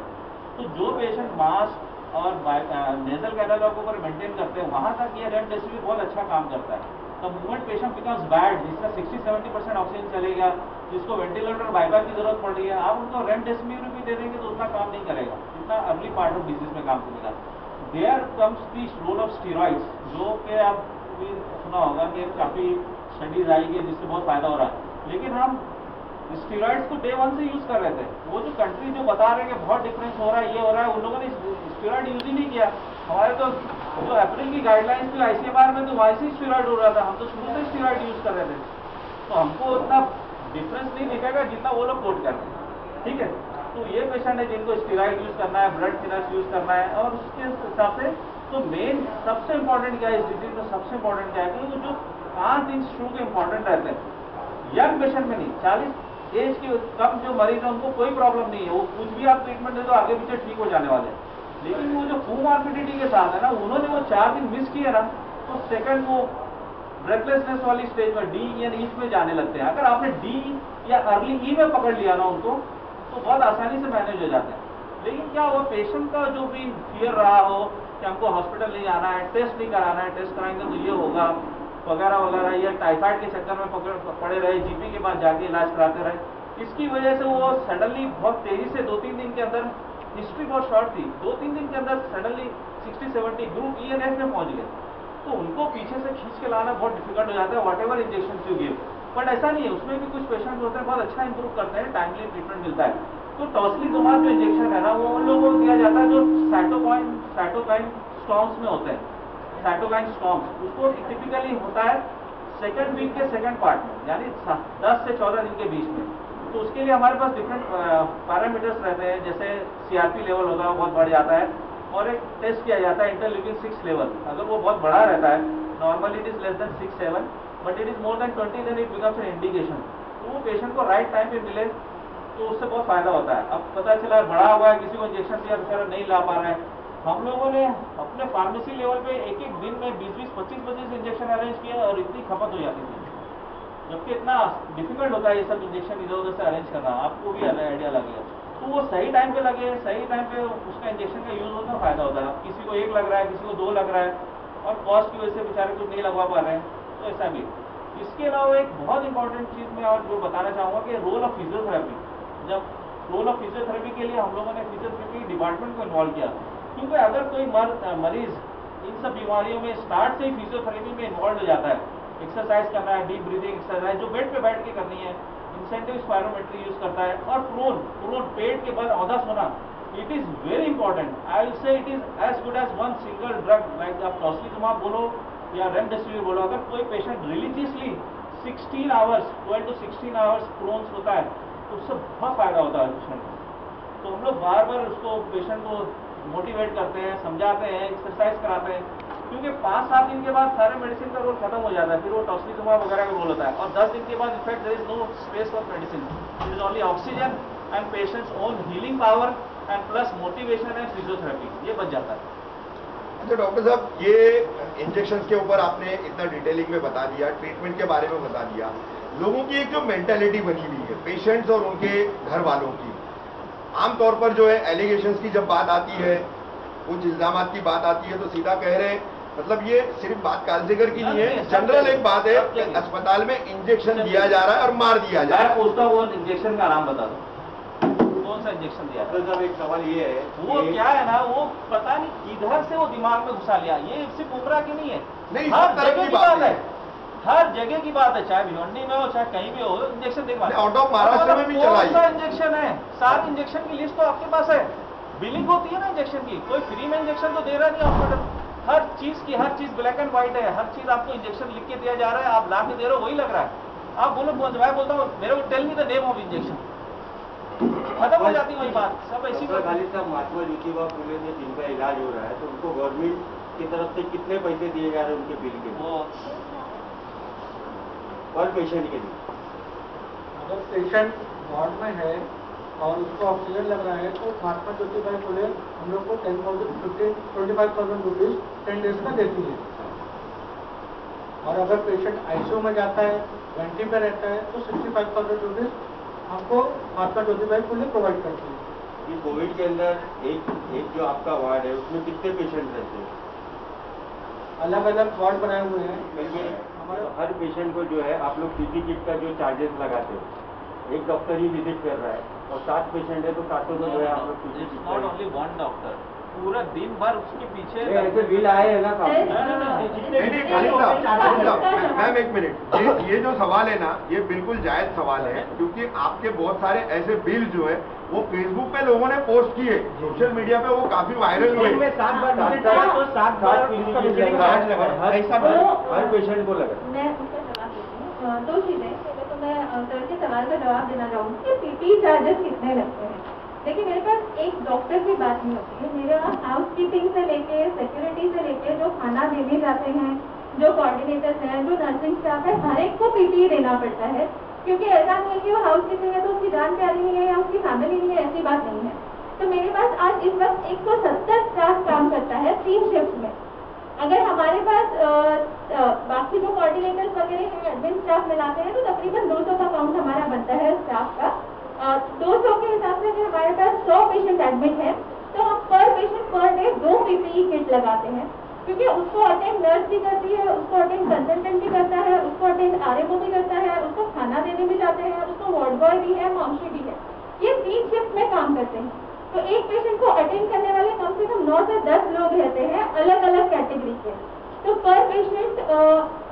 तो जो पेशेंट मास्क और नेजल कैनुला को ऊपर मेंटेन करते हैं वहां तक ये रेमडेसिविर बहुत अच्छा काम करता है। The movement patient becomes bad, जिसका 60-70% ऑक्सीजन चलेगा, जिसको वेंटिलेटर बाइपैप की जरूरत पड़ रही है, आप उनको रेमडेसिविर भी दे देंगे तो उतना काम नहीं करेगा, इतना अर्ली पार्ट ऑफ डिजीज में काम करेगा। There comes the role of steroids, जो कि आप भी सुना होगा कि काफ़ी स्टडीज आई है जिससे बहुत फायदा हो रहा है, लेकिन हम स्टीरॉइड्स को डे 1 से यूज़ कर रहे थे। वो जो कंट्री जो बता रहे हैं कि बहुत डिफरेंस हो रहा है, ये हो रहा है, उन लोगों ने स्टीरॉइड यूज ही नहीं किया। हमारे तो जो अप्रैल की गाइडलाइंस थी ICMR में तो वैसे ही स्टीरॉइड हो रहा था, हम तो शुरू से स्टीरॉइड यूज़ कर रहे थे, तो हमको उतना डिफरेंस नहीं दिखेगा जितना वो लोग कोट कर रहे हैं। ठीक है, तो ये पेशेंट है जिनको स्टीरॉइड यूज़ करना है, ब्लड थिनर्स यूज़ करना है, और उसके हिसाब से तो मेन सबसे इंपॉर्टेंट क्या है इस डिजीज में, सबसे इंपॉर्टेंट क्या है कि जो 5 इंच शू के इंपॉर्टेंट रहते हैं यंग पेशेंट में नहीं, 40 एज के कम जो मरीज है उनको कोई प्रॉब्लम नहीं है, वो कुछ भी आप ट्रीटमेंट दे दो आगे पीछे ठीक हो जाने वाले हैं। लेकिन वो जो कोमॉर्बिडिटी के साथ है ना, उन्होंने वो 4 दिन मिस किए ना, तो सेकंड वो ब्रेथलेसनेस वाली स्टेज में डी या नीच में जाने लगते हैं। अगर आपने डी या अर्ली ई में पकड़ लिया ना उनको, तो बहुत आसानी से मैनेज हो जाता है। लेकिन क्या हुआ, पेशेंट का जो भी फियर रहा हो कि हमको हॉस्पिटल नहीं आना है, टेस्ट नहीं कराना है, टेस्ट कराएंगे तो ये होगा वगैरह वगैरह, या टाइफाइड के चक्कर में पड़े रहे, जीपी के पास जाके इलाज कराते रहे, इसकी वजह से वो सडनली बहुत तेजी से 2-3 दिन के अंदर, हिस्ट्री बहुत शॉर्ट थी, 2-3 दिन के अंदर suddenly 60-70 group E N F में पहुंच गए। तो उनको पीछे से खींच के लाना बहुत डिफिकल्ट हो जाता है, what ever injection you give. But ऐसा नहीं है, उसमें भी कुछ पेशेंट होते हैं बहुत अच्छा इंप्रूव करते हैं, टाइमली ट्रीटमेंट मिलता है। तो टॉसिलिजुमाब जो इंजेक्शन है ना, वो उन लोगों को दिया जाता है जो साइटोकाइन स्टॉर्म्स में होते हैं, साइटोकाइन स्टॉर्म्स, उसको टिपिकली होता है सेकंड वीक के सेकंड पार्ट में, यानी 10 से 14 दिन के बीच में। तो उसके लिए हमारे पास डिफरेंट पैरामीटर्स रहते हैं, जैसे सीआरपी लेवल होगा वो बहुत बढ़ जाता है, और एक टेस्ट किया जाता है इंटरल्यूकिन 6 लेवल, अगर वो बहुत बड़ा रहता है, normally it is less than 6-7, but it is more than 20, then it becomes an indication. तो वो पेशेंट को राइट टाइम पे मिले तो उससे बहुत फायदा होता है। अब पता चला बड़ा हुआ है, किसी को इंजेक्शन दिया बेचारा नहीं ला पा रहा है, हम लोगों ने अपने फार्मेसी लेवल पे एक दिन में 20-20, 25-25 इंजेक्शन अरेंज किया और इतनी खपत हो जाती थी, जबकि इतना डिफिकल्ट होता है ये सब इंजेक्शन इधर उधर से अरेंज करना, आपको भी आइडिया लगेगा। तो वो सही टाइम पे लगे, सही टाइम पे उसका इंजेक्शन का यूज होता फायदा होता है। किसी को 1 लग रहा है, किसी को 2 लग रहा है, और कॉस्ट की वजह से बेचारे कुछ नहीं लगवा पा रहे हैं, तो ऐसा भी। इसके अलावा एक बहुत इंपॉर्टेंट चीज मैं और जो बताना चाहूँगा कि रोल ऑफ फिजियोथेरेपी। जब रोल ऑफ फिजियोथेरेपी के लिए हम लोगों ने फिजियोथेरेपी डिपार्टमेंट को इन्वॉल्व किया, क्योंकि अगर कोई मरीज इन सब बीमारियों में स्टार्ट से ही फिजियोथेरेपी में इन्वॉल्व हो जाता है, एक्सरसाइज करना है, डीप ब्रीदिंग एक्सरसाइज जो बेड पे बैठ के करनी है, इंसेंटिव स्पायरोमेट्री यूज करता है, और प्रोन पेट के बाद औंधा सोना, it is very important. I will say it is as good as one single drug, like आप टॉसिलिजुमाब बोलो या रेमडेसिविर बोलो। अगर कोई patient religiously 16 hours 12 to 16 hours prone होता है तो उससे बहुत फायदा होता है पेशेंट को। तो हम लोग बार बार उसको पेशेंट को मोटिवेट करते हैं, समझाते हैं, एक्सरसाइज कराते हैं, क्योंकि 5-7 दिन के बाद सारे मेडिसिन का रोल खत्म हो जाता है, फिर वो टॉसिलिजुमाब वगैरह का रोल होता है, और 10 दिन के बाद in fact there is no space for medicine, it is only oxygen and patients own healing power and plus motivation and physiotherapy, ये बच जाता है। अच्छा डॉक्टर साहब, ये इंजेक्शन के ऊपर आपने इतना डिटेलिंग में बता दिया, ट्रीटमेंट के बारे में बता दिया, लोगों की एक जो मेंटालिटी बनी हुई है पेशेंट्स और उनके घर वालों की, आमतौर पर जो है एलिगेशंस की जब बात आती है, कुछ इल्जामात की बात आती है, तो सीधा कह रहे हैं, मतलब ये सिर्फ बात कालसेगर की नहीं है, जनरल एक बात है कि अस्पताल में इंजेक्शन दिया जा रहा है और मार दिया जा रहा है। उसका वो इंजेक्शन का नाम बता दो, कौन सा इंजेक्शन दिया? तो एक सवाल ये है, वो क्या है ना, वो पता नहीं किधर से वो दिमाग में घुसा लिया, ये सिर्फ उम्र की नहीं है, नहीं, हर तरह जगह की बात है, हर जगह की बात है, चाहे भिवंडी में हो चाहे कहीं भी हो, इंजेक्शन देखवा। आउट ऑफ महाराष्ट्र में भी चला कौन सा इंजेक्शन है, 7 इंजेक्शन की लिस्ट तो आपके पास है, बिलिंग होती है ना इंजेक्शन की, कोई फ्री में इंजेक्शन तो दे रहा नहीं हॉस्पिटल, हर चीज ब्लैक एंड व्हाइट है, हर चीज आपको इंजेक्शन लिख के दिया जा रहा है, आप ला के दे रहे हो वही लग रहा है। आप बोलो, मैं बोलता हूँ मेरे को tell me the name of injection, खत्म हो जाती है वही बात, सब ऐसी खाली साहब महात्मा ज्योतिबा फुले में जिनका इलाज हो रहा है, तो उनको गवर्नमेंट की तरफ से कितने पैसे दिए जा रहे हैं उनके बिल के? वो पर पेशेंट के लिए, अगर पेशेंट वार्ड में है और उसको ऑक्सीजन लग रहा है तो महात्मा ज्योतिबा फुले हम लोग को 25,000 रुपीज 10 डेज का देती है, और अगर पेशेंट आईसीयू में जाता है, वेंटी पे रहता है, तो 65,000 रुपीज हमको महात्मा ज्योतिबा फुले प्रोवाइड करती है। कि कोविड के अंदर एक जो आपका वार्ड है उसमें कितने पेशेंट रहते हैं? अलग अलग वार्ड बनाए हुए हैं, क्योंकि हमारे हर पेशेंट को जो है आप लोग पीपी किट का जो चार्जेस लगाते हो, एक डॉक्टर ही विजिट कर रहा है और 7 पेशेंट है तो 7 जो है आप लोग PP kit not only one doctor, पूरा दिन भर उसके पीछे ऐसे बिल आए है ना नहीं, खालिद साहब, मैम एक मिनट, ये जो सवाल है ना, ये बिल्कुल जायज सवाल है, क्योंकि आपके बहुत सारे ऐसे बिल जो है वो फेसबुक पे लोगों ने पोस्ट किए, सोशल मीडिया पे वो काफी वायरल हुए। हर पेशेंट को लगा। मैं उसका जवाब देती हूँ, 2 चीजें। तो मैं सर के सवाल का जवाब देना चाहूँगी कि पीपी चार्जेस कितने लगते हैं। देखिए, मेरे पास एक डॉक्टर की बात नहीं होती है, मेरे पास हाउस कीपिंग से लेके सिक्योरिटी से लेके जो खाना देने जाते हैं, जो कोऑर्डिनेटर्स हैं, जो नर्सिंग स्टाफ है, हर एक को पीपी देना पड़ता है, क्योंकि ऐसा नहीं है कि वो हाउस कीपिंग है तो उसकी जान प्यारी नहीं है या उसकी फैमिली नहीं है, ऐसी बात नहीं है। तो मेरे पास आज इस वक्त 170 स्टाफ काम करता है 3 शिफ्ट में। अगर हमारे पास बाकी जो कोऑर्डिनेटर्स वगैरह हैं, एडमिन स्टाफ मिलाते हैं, तो तकरीबन 200 का काउंट हमारा बनता है स्टाफ का। 200 के हिसाब से अगर हमारे पास 100 पेशेंट एडमिट है, तो हम पर patient per day 2 PPE kit लगाते हैं, क्योंकि उसको अटेंड नर्स भी करती है, उसको अटेंड कंसल्टेंट भी करता है, उसको अटेंड RMO भी करता है, उसको खाना देने भी जाते हैं, उसको वार्ड बॉय भी है, मॉन्शी भी है। ये 3 शिफ्ट में काम करते हैं। तो एक पेशेंट को अटेंड करने वाले कम से कम 9 से 10 लोग रहते हैं, अलग अलग कैटेगरी के। तो पर patient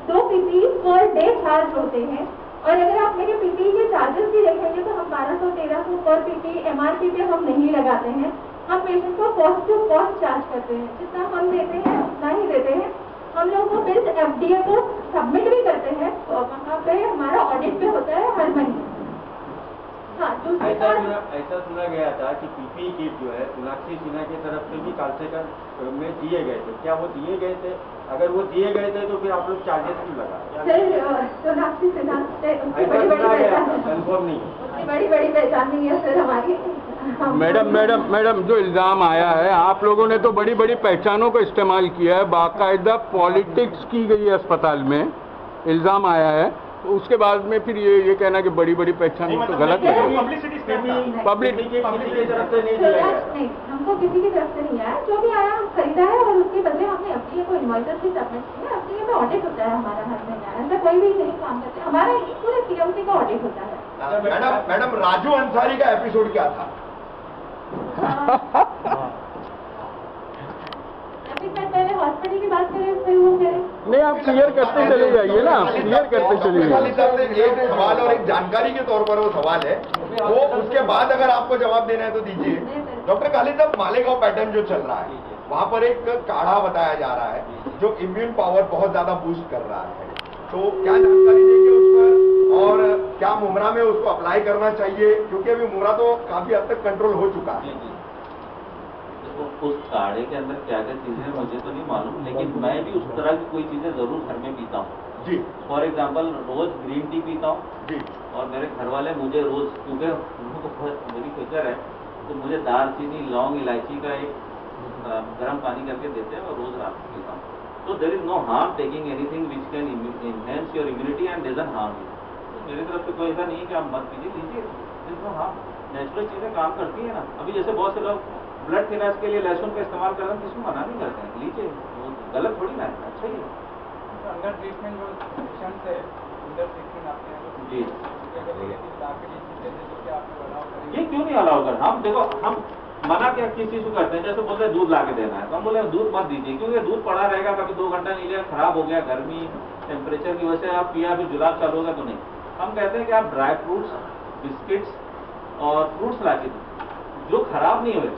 2 PPE per day charge होते हैं। और अगर आप मेरे PPE के चार्जेस भी देखेंगे तो हम 1200-1300 पर PPE MRP पे हम नहीं लगाते हैं। हम पेशेंट को कॉस्ट टू कॉस्ट चार्ज करते हैं, जितना हम देते हैं उतना ही देते हैं। हम लोग वो बिल्स FDA को सबमिट भी करते हैं, तो वहाँ पे हमारा ऑडिट भी होता है हर महीने। हाँ, ऐसा सुना गया था कि PPE किट जो है सोनाक्षी सिन्हा की तरफ से भी कालसेकर में दिए गए थे, क्या वो दिए गए थे? अगर वो दिए गए थे तो फिर आप लोग चार्जेस क्यों लगा? सर, सोनाक्षी सिन्हा से उनकी बड़ी कंफर्म नहीं है, उसकी बड़ी पहचान नहीं है सर हमारी। मैडम जो इल्ज़ाम आया है, आप लोगों ने तो बड़ी बड़ी पहचानों का इस्तेमाल किया है, बाकायदा पॉलिटिक्स की गई है अस्पताल में, इल्ज़ाम आया है। तो उसके बाद में फिर ये कहना कि बड़ी बड़ी पहचान तो गलत है। पब्लिक की तरफ से नहीं दिया गया, नहीं, हमको किसी की तरफ से नहीं आया। जो भी आया हम खरीदा है और उसके बदले हमने FDA को इनवॉइसेस भी सबमिट किया। FDA में ऑडिट होता है हमारा हर महीने, ऐसा कोई भी नहीं काम करते, हमारा पूरे CMC का ऑडिट होता है। मैडम राजू अंसारी का एपिसोड क्या था? पहले हॉस्पिटल की बात करें, फिर वो करें। नहीं, आप क्लियर करते चले जाइए ना, क्लियर करते चले जाइए। एक सवाल और एक जानकारी के तौर पर वो सवाल है, वो उसके बाद अगर आपको जवाब देना है तो दीजिए। डॉक्टर खालिद साहब, मालेगांव पैटर्न जो चल रहा है, वहाँ पर एक काढ़ा बताया जा रहा है जो इम्यून पावर बहुत ज्यादा बूस्ट कर रहा है, तो क्या जानकारी देंगे उस पर, और क्या मुमरा में उसको अप्लाई करना चाहिए? क्योंकि अभी मुमरा तो काफी हद तक कंट्रोल हो चुका है। उस काढ़े के अंदर क्या क्या चीजें हैं मुझे तो नहीं मालूम, लेकिन मैं भी उस तरह की कोई चीजें जरूर घर में पीता हूँ जी। फॉर एग्जाम्पल रोज ग्रीन टी पीता हूँ जी। और मेरे घर वाले मुझे रोज, क्योंकि उनको बहुत मेरी फिक्र है, तो मुझे दालचीनी, लौंग, इलायची का एक गर्म पानी करके देते हैं और रोज रात को पीता हूँ। तो there is no harm taking anything which can enhance your immunity and doesn't harm you. तो मेरी तरफ से कोई ऐसा नहीं है कि आप मत लीजिए, there is no harm. Natural चीजें काम करती है ना। अभी जैसे बहुत से लोग ब्लड थिनर्स के लिए लहसुन का इस्तेमाल कर रहे हैं, किसको मना नहीं करते हैं, लीजिए, वो गलत थोड़ी ना है, अच्छा ही है। अंडर ट्रीटमेंट जो पेशेंट्स है, अंडर ट्रीटमेंट आपके यहाँ जी, ये ये क्यों नहीं अलाउ कर? हम देखो, हम मना क्या किस चीज को करते हैं? जैसे बोलते हैं दूध ला के देना है, तो हम बोले दूध मत दीजिए, क्योंकि दूध पड़ा रहेगा, कभी 2 घंटा नहीं लिया, खराब हो गया, गर्मी टेम्परेचर की वजह से आप पिया, फिर जुलाब चालू होगा तो नहीं। हम कहते हैं कि आप ड्राई फ्रूट्स, बिस्किट्स और फ्रूट्स ला के दीजिए जो खराब नहीं हुए।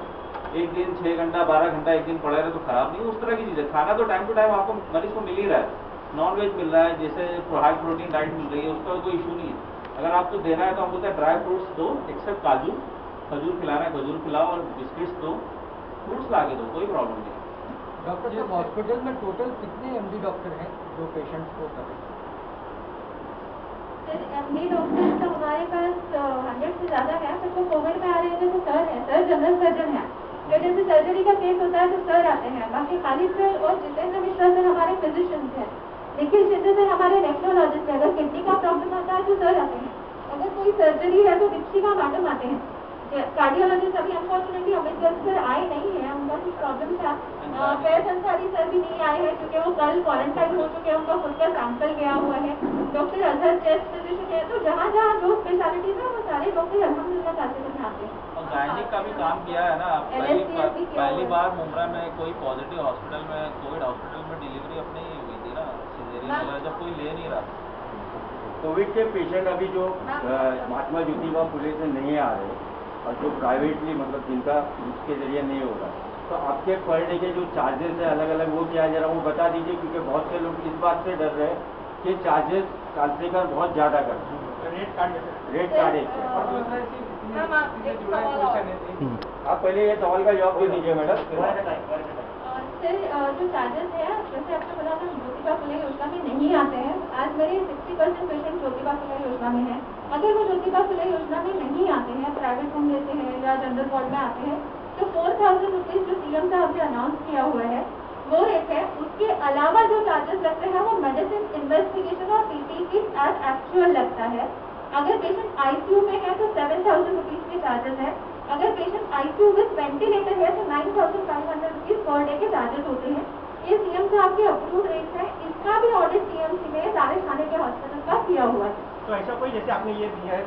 1 दिन 6 घंटा 12 घंटा 1 दिन पड़ा रहे तो खराब नहीं, उस तरह की चीजें। खाना तो टाइम टू टाइम आपको मरीज को मिल ही रहा है, नॉन वेज मिल रहा है, जैसे हाई प्रोटीन डाइट मिल रही है, उसका कोई इशू नहीं है। अगर आपको देना है तो हम बोलते हैं ड्राई फ्रूट्स दो, एक्सेप्ट काजू, खजूर खिलाना है खजूर खिलाओ, और बिस्किट्स दो, फ्रूट्स ला के दो, कोई प्रॉब्लम नहीं। डॉक्टर साहब, हॉस्पिटल में टोटल कितने MD डॉक्टर हैं जो पेशेंट्स को करें? MD डॉक्टर तो हमारे पास 100 से ज़्यादा है। फिर तो कोविड में आ रहे थे तो सर है, सर जनरल सर्जन है। फिर जैसे सर्जरी का केस होता है तो सर आते हैं। बाकी खालिद सर और जितेंद्र मिश्रा सर हमारे फिजिशियंस हैं। निखिल शिंदे सर हमारे नेफ्रोलॉजिस्ट है। अगर किडनी का प्रॉब्लम आता है तो सर आते हैं। अगर कोई सर्जरी है तो डिप्टी का मैडम आते हैं। कार्डियोलॉजिस्ट अभी अनफॉर्चुनेटली अम्बेडकर सर आए नहीं है, उनका कुछ प्रॉब्लम था। फैज अंसारी सर भी नहीं आए हैं क्योंकि वो कल क्वारंटाइन हो चुके हैं, उनका खुद का सैंपल गया हुआ है। डॉक्टर अजहर चेस्ट फिजिशियन है। तो जहाँ जहाँ जो स्पेशलिटीज है वो सारे डॉक्टर अल्हम्दुलिल्लाह काफी में आते हैं। और गायनिक का भी काम किया है ना। पहली बार मुमरा में कोई पॉजिटिव हॉस्पिटल में, कोविड हॉस्पिटल में डिलीवरी अपनी हुई थी ना, सिजेरियन वगैरह, जब कोई ले नहीं रहा। कोविड के पेशेंट अभी जो महात्मा ज्योतिबा फुले से नहीं आ रहे और जो प्राइवेटली मतलब जिनका उसके जरिए नहीं होगा, तो आपके पर डे के जो चार्जेस है अलग अलग, वो क्या है जरा वो बता दीजिए, क्योंकि बहुत से लोग इस बात से डर रहे हैं कि चार्जेस कालसेकर बहुत ज़्यादा करते हैं, रेट काटे। आप पहले ये सवाल का जवाब दे दीजिए मैडम। सर, जो चार्जेस है जैसे आपने बोला था ज्योतिबा फुले योजना में नहीं आते हैं। आज मेरे 60% पेशेंट ज्योतिबा फुले योजना में है। अगर वो ज्योतिबा फुले योजना में नहीं आते हैं, प्राइवेट रूम लेते हैं या जनरल वार्ड में आते हैं, तो 4000 रुपीज़ जो CM साहब ने अनाउंस किया हुआ है वो रेट है। उसके अलावा जो चार्जेस लगते हैं वो मेडिसिन, इन्वेस्टिगेशन और पीपी की एज एक्चुअल लगता है। अगर पेशेंट आईसीयू में है तो 7,000 रुपीज के चार्जेस है। अगर पेशेंट आईसीयू विद वेंटिलेटर है तो 9,500 रुपीज पर डे के चार्जेस होते हैं। ये सीएम साहब के अप्रूव रेट है। इसका भी ऑडिट टीएमसी में सारे थाने के हॉस्पिटल का किया हुआ है। तो ऐसा कोई, जैसे आपने ये दिया है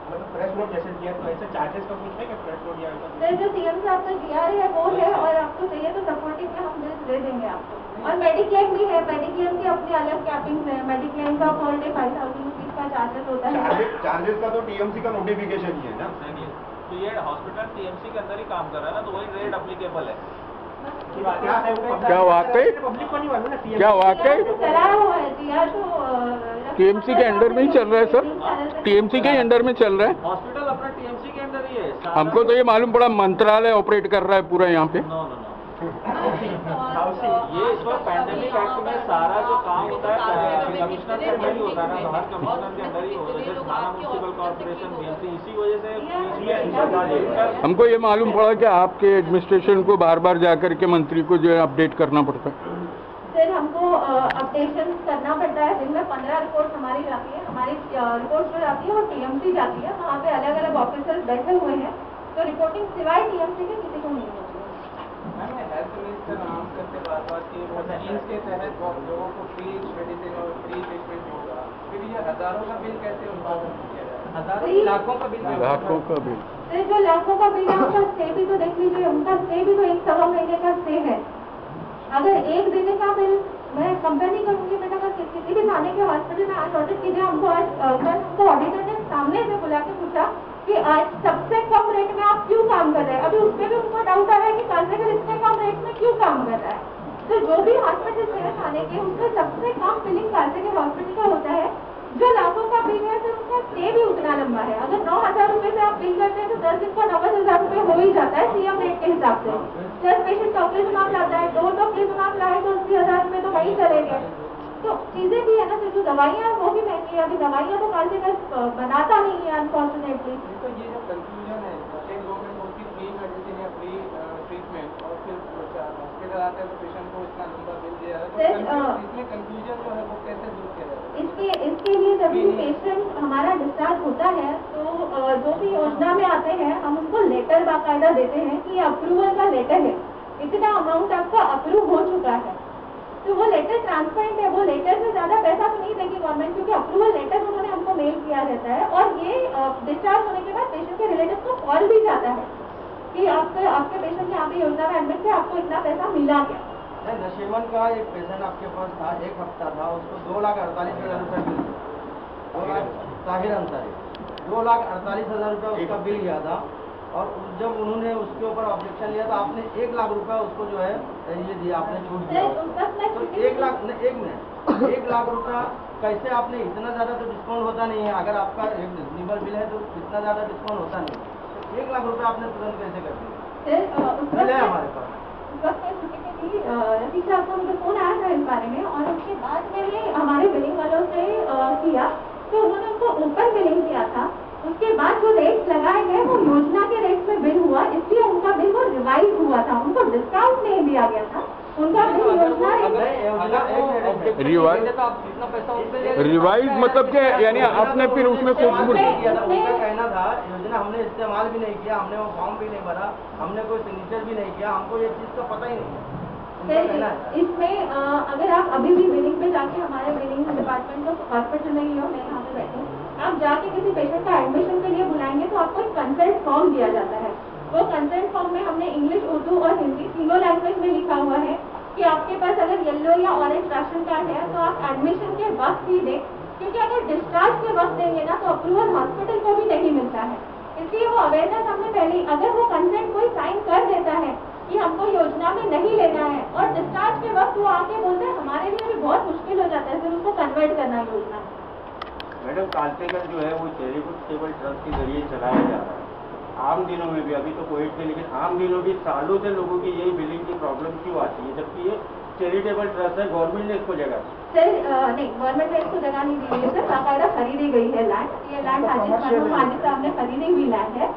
मतलब प्रेस नोट जैसे दिया, तो ऐसे चार्जेस का कुछ है क्या प्रेस नोट या सर जो सीएम साहब का जीआर है वो है, और आपको चाहिए तो सपोर्टिंग में हम बिल्स दे देंगे आपको। और मेडिक्लेम भी है, मेडिक्लेम के अपने अलग कैपिंग है। मेडिक्लेम का पर डे 5,000 रुपीज का चार्जेस होता है। चार्जेस का तो टीएमसी का नोटिफिकेशन ही है ना। तो ये हॉस्पिटल टीएमसी के अंदर ही काम कर रहा है ना, तो वही रेट अप्लीकेबल है। क्या वाकई? पब्लिक को नहीं मालूम ना। क्या वाकई चलाया हुआ है जीआर तो टीएमसी के अंडर में ही चल रहा है सर? टीएमसी के अंडर में चल रहा है? हॉस्पिटल अपना टीएमसी के अंदर ही है। हमको तो ये मालूम पड़ा मंत्रालय ऑपरेट कर रहा है पूरा यहाँ पे। नो नो नो, ये इस वक्त पैंडेमिक एक्ट में सारा जो काम होता है कमिश्नर के अंदर ही होता है ना, हर कमिश्नर के अंदर ही होता है। थाना म्यूनसिपल कॉर्पोरेशन बीएमसी, इसी वजह से हमको ये मालूम पड़ा कि आपके एडमिनिस्ट्रेशन को बार बार जाकर के मंत्री को जो है अपडेट करना पड़ता है। सर हमको अपडेशन करना पड़ता है। दिन में 15 रिपोर्ट हमारी जाती है। हमारी रिपोर्ट जो जाती है वो टीएमसी जाती है। वहाँ पे अलग अलग ऑफिसर्स बैठे हुए हैं, तो रिपोर्टिंग सिवाय टीएमसी के किसी को नहीं होती है। हेल्थ मिनिस्टर अनाउंस करते बार-बार कि वो स्कीम्स के तहत लोगों को फ्री मेडिसिन और फ्री ट्रीटमेंट होगा, फिर ये हजारों का बिल कैसे उत्पादन किया जाए? हजारों लाखों का बिल। लाखों का बिल। सर जो लाखों का बिल है उनका स्टे भी तो देख लीजिए। उनका स्टे भी तो 1-1.25 महीने का स्टे है। अगर एक दिन का बिल मैं कंपेयर नहीं करूंगी बेटा, अगर किसी भी थाने के हॉस्पिटल में आज ऑडिट कीजिए, हमको आज कल हमको ऑडिटर ने सामने से बुला के पूछा कि आज सबसे कम रेट में आप क्यों काम कर रहे हैं। अभी उसमें भी उनको डाउट आ रहा है कि कांसेगर इतने कम रेट में क्यों काम कर रहा है। तो जो भी हॉस्पिटल है थाने के, उसमें सबसे कम बिलिंग कांसेगर हॉस्पिटल का होता है। जो लाखों का बिल है फिर उसका स्टे भी उतना लंबा है। अगर 9,000 रुपए से आप बिल करते हैं तो 10 दिन का 90,000 रुपए हो ही जाता है सीएम रेट के हिसाब से। 10 पेशेंट ऑपरेशन आप लाता है, 2 ऑपरेशन आप लाए तो 80,000 रुपए तो वहीं चले गए। तो चीजें भी है ना, जो दवाइयाँ वो भी महंगी है। अभी दवाइयाँ तो कांसेगर बनाता नहीं है अनफॉर्चुनेटली। तो ये जो कंफ्यूजन है, स्टेट गवर्नमेंट बोलती है फ्री मेडिसिन या फ्री ट्रीटमेंट, और फिर हॉस्पिटल आते हैं तो पेशेंट को इतना लंबा बिल दिया जाता है, तो इसमें कंफ्यूजन जो है वो कैसे दूर किया जाए? इसके लिए जब भी पेशेंट हमारा डिस्चार्ज होता है तो जो भी योजना में आते हैं हम उनको लेटर बाकायदा देते हैं कि अप्रूवल का लेटर है, इतना अमाउंट आपका अप्रूव हो चुका है। तो वो लेटर ट्रांसपेरेंट है। वो लेटर से ज्यादा पैसा तो नहीं देगी गवर्नमेंट, क्योंकि अप्रूवल लेटर उन्होंने हमको मेल किया रहता है। और ये डिस्चार्ज होने के बाद पेशेंट के रिलेटिव को कॉल भी जाता है कि आपके पेशेंट यहाँ पे योजना में एडमिट है, आपको इतना पैसा मिला क्या। नशीमन का एक पेशेंट आपके पास था, 1 हफ्ता था, उसको 2,48,000 रुपये बिल, 2,48,000 रुपये उसका बिल गया था। और जब उन्होंने उसके ऊपर ऑब्जेक्शन लिया तो आपने 1 लाख रुपया उसको जो है ये दिया, आपने छूट दिया। तो 1 लाख, 1 मिनट, 1 लाख रुपया कैसे आपने, इतना ज़्यादा तो डिस्काउंट होता नहीं है। अगर आपका एक रिजनेबल बिल है तो इतना ज़्यादा डिस्काउंट होता नहीं। तो 1 लाख रुपया आपने तुरंत कैसे कर दिया? बिल है हमारे पास। रफीक साहब का मुझे फोन आया था इस बारे में, और उसके बाद मैंने हमारे बिलिंग वालों से किया तो उन्होंने उनको ओपन बिलिंग किया था। उसके बाद जो रेट्स लगाए गए वो योजना के रेट में बिल हुआ, इसलिए उनका बिल वो रिवाइज हुआ था। उनको डिस्काउंट नहीं दिया गया था, उनका बिल योजना रिवाइज मतलब क्या, यानी आपने फिर उसमें कुछ उनका कहना था योजना हमने इस्तेमाल भी नहीं किया, हमने वो फॉर्म भी नहीं भरा, हमने कोई सिग्नेचर भी नहीं किया, हमको ये चीज़ का पता ही नहीं। इसमें अगर आप अभी भी बिलिंग पे जाके, हमारे बिलिंग डिपार्टमेंट तो हॉस्पिटल में ही हो, मैं यहाँ पे बैठी हूँ, आप जाके किसी पेशेंट का एडमिशन के लिए बुलाएंगे तो आपको एक कंसल्ट फॉर्म दिया जाता है। वो कंसल्ट फॉर्म में हमने इंग्लिश, उर्दू और हिंदी तीनों लैंग्वेज में लिखा हुआ है कि आपके पास अगर येलो या ऑरेंज राशन कार्ड है तो आप एडमिशन के वक्त ही दें, क्योंकि अगर डिस्चार्ज के वक्त देंगे ना तो अप्रूवल हॉस्पिटल को भी नहीं मिलता है। इसलिए वो अवेयरनेस हमने पहले, अगर वो कंसेंट कोई साइन कर देता है कि हमको योजना में नहीं लेना है और डिस्चार्ज के वक्त वो आके बोलते हैं, हमारे लिए भी बहुत मुश्किल हो जाता है फिर उसको कन्वर्ट करना योजना में। मैडम कांसेगर जो है वो चैरिटेबल ट्रस्ट के जरिए चलाया जा रहा है। आम दिनों में भी, अभी तो कोविड के, लेकिन आम दिनों भी सालों से लोगों की यही बिलिंग की प्रॉब्लम क्यों आती है, जबकि ये चैरिटेबल ट्रस्ट है, गवर्नमेंट ने इसको जगह सर नहीं, गवर्नमेंट ने इसको जगह नहीं दी है सर, बाकायदा खरीदी गई है लैंड। ये लैंड हाजी साहब ने खरीदी हुई लैंड है।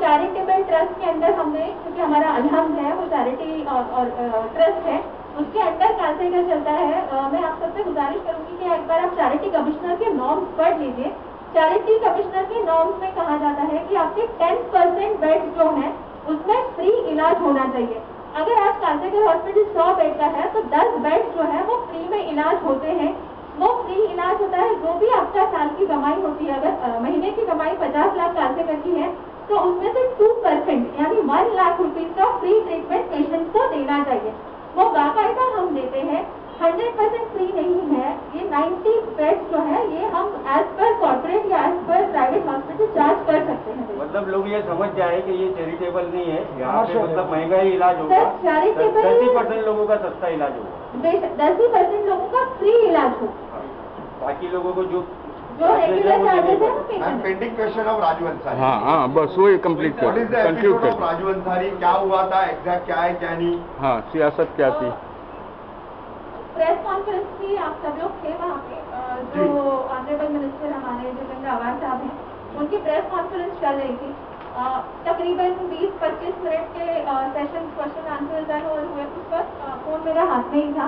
चैरिटेबल ट्रस्ट के अंदर हमने, क्योंकि हमारा अलहम्द है वो चैरिटी और ट्रस्ट है, उसके अंडर कांसेकर चलता है। मैं आप सबसे गुजारिश करूंगी कि एक बार आप चैरिटी कमिश्नर के नॉर्म्स पढ़ लीजिए। चैरिटी कमिश्नर के नॉर्म्स में कहा जाता है कि आपके 10% बेड जो है उसमें फ्री इलाज होना चाहिए। अगर आज कांसेकर हॉस्पिटल 100 बेड का है तो 10 बेड जो है वो फ्री में इलाज होते हैं। वो फ्री इलाज होता है। जो भी आपका साल की कमाई होती है, अगर महीने की कमाई 50 लाख कांसेकर की है तो उसमें से 2% यानी 1 लाख रुपीज का फ्री ट्रीटमेंट पेशेंट को देना चाहिए। वो बाकायदा हम देते हैं। 100% फ्री नहीं है। ये 90 बेड जो है ये हम एज पर कॉर्पोरेट या as per private hospital charge कर सकते हैं। मतलब लोग ये समझ जाए कि ये चैरिटेबल नहीं है, यहाँ पे मतलब महंगा ही इलाज होगा, 30% लोगों का सस्ता इलाज होगा, 10% लोगों का फ्री इलाज होगा, बाकी लोगों को जो रेगुलर चार्जेस है। Pending question of Raju Ansari. हाँ, बस वही कंप्लीट कर, कंक्लूड कर। राजू अंसारी क्या हुआ था, एग्जैक्ट क्या है क्या नहीं? हाँ, सियासत क्या थी? प्रेस कॉन्फ्रेंस की आप सब लोग थे वहाँ पे। जो ऑनरेबल मिनिस्टर हमारे जितेंद्र आवाज साहब हैं, उनकी प्रेस कॉन्फ्रेंस चल रही थी। तकरीबन 20-25 मिनट के सेशन क्वेश्चन आंसर डन हुए। उस वक्त फोन मेरा हाथ में ही था,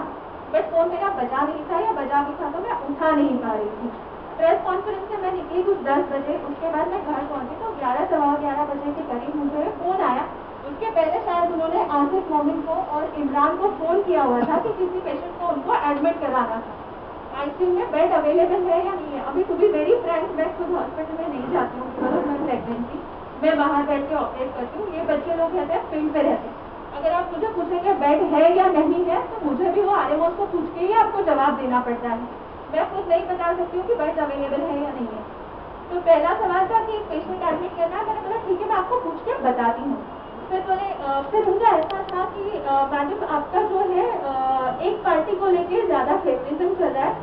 बट फोन मेरा बजा नहीं था, या बजा भी था तो मैं उठा नहीं पा रही थी। प्रेस कॉन्फ्रेंस से मैं निकली कुछ 10 बजे। उसके बाद मैं घर पहुंची तो 11-11:15 बजे के करीब मुझे फोन आया। उसके पहले शायद उन्होंने आसिफ मोमिन को और इमरान को फोन किया हुआ था कि किसी पेशेंट को उनको एडमिट कराना था। आईसीयू में बेड अवेलेबल है या नहीं है। अभी तो भी मेरी फ्रेंड, मैं खुद हॉस्पिटल में नहीं जाती हूँ बिकॉज मैं प्रेगनेंट थी, मैं बाहर बैठ के ऑपरेट करती हूँ। ये बच्चे लोग रहते हैं फील्ड पे रहते हैं। अगर आप मुझे पूछेंगे बेड है या नहीं है तो मुझे भी वो आरएमओ को पूछ के ही आपको जवाब देना पड़ता है। मैं खुद नहीं बता सकती हूँ कि बेड अवेलेबल है या नहीं है। तो पहला सवाल था कि पेशेंट एडमिट करना है। मैंने बोला ठीक है, मैं आपको पूछ के बताती हूँ। फिर उनका ऐसा था कि मैडम आपका जो है एक पार्टी को लेके ज्यादा फेवरिज्म चल रहा है,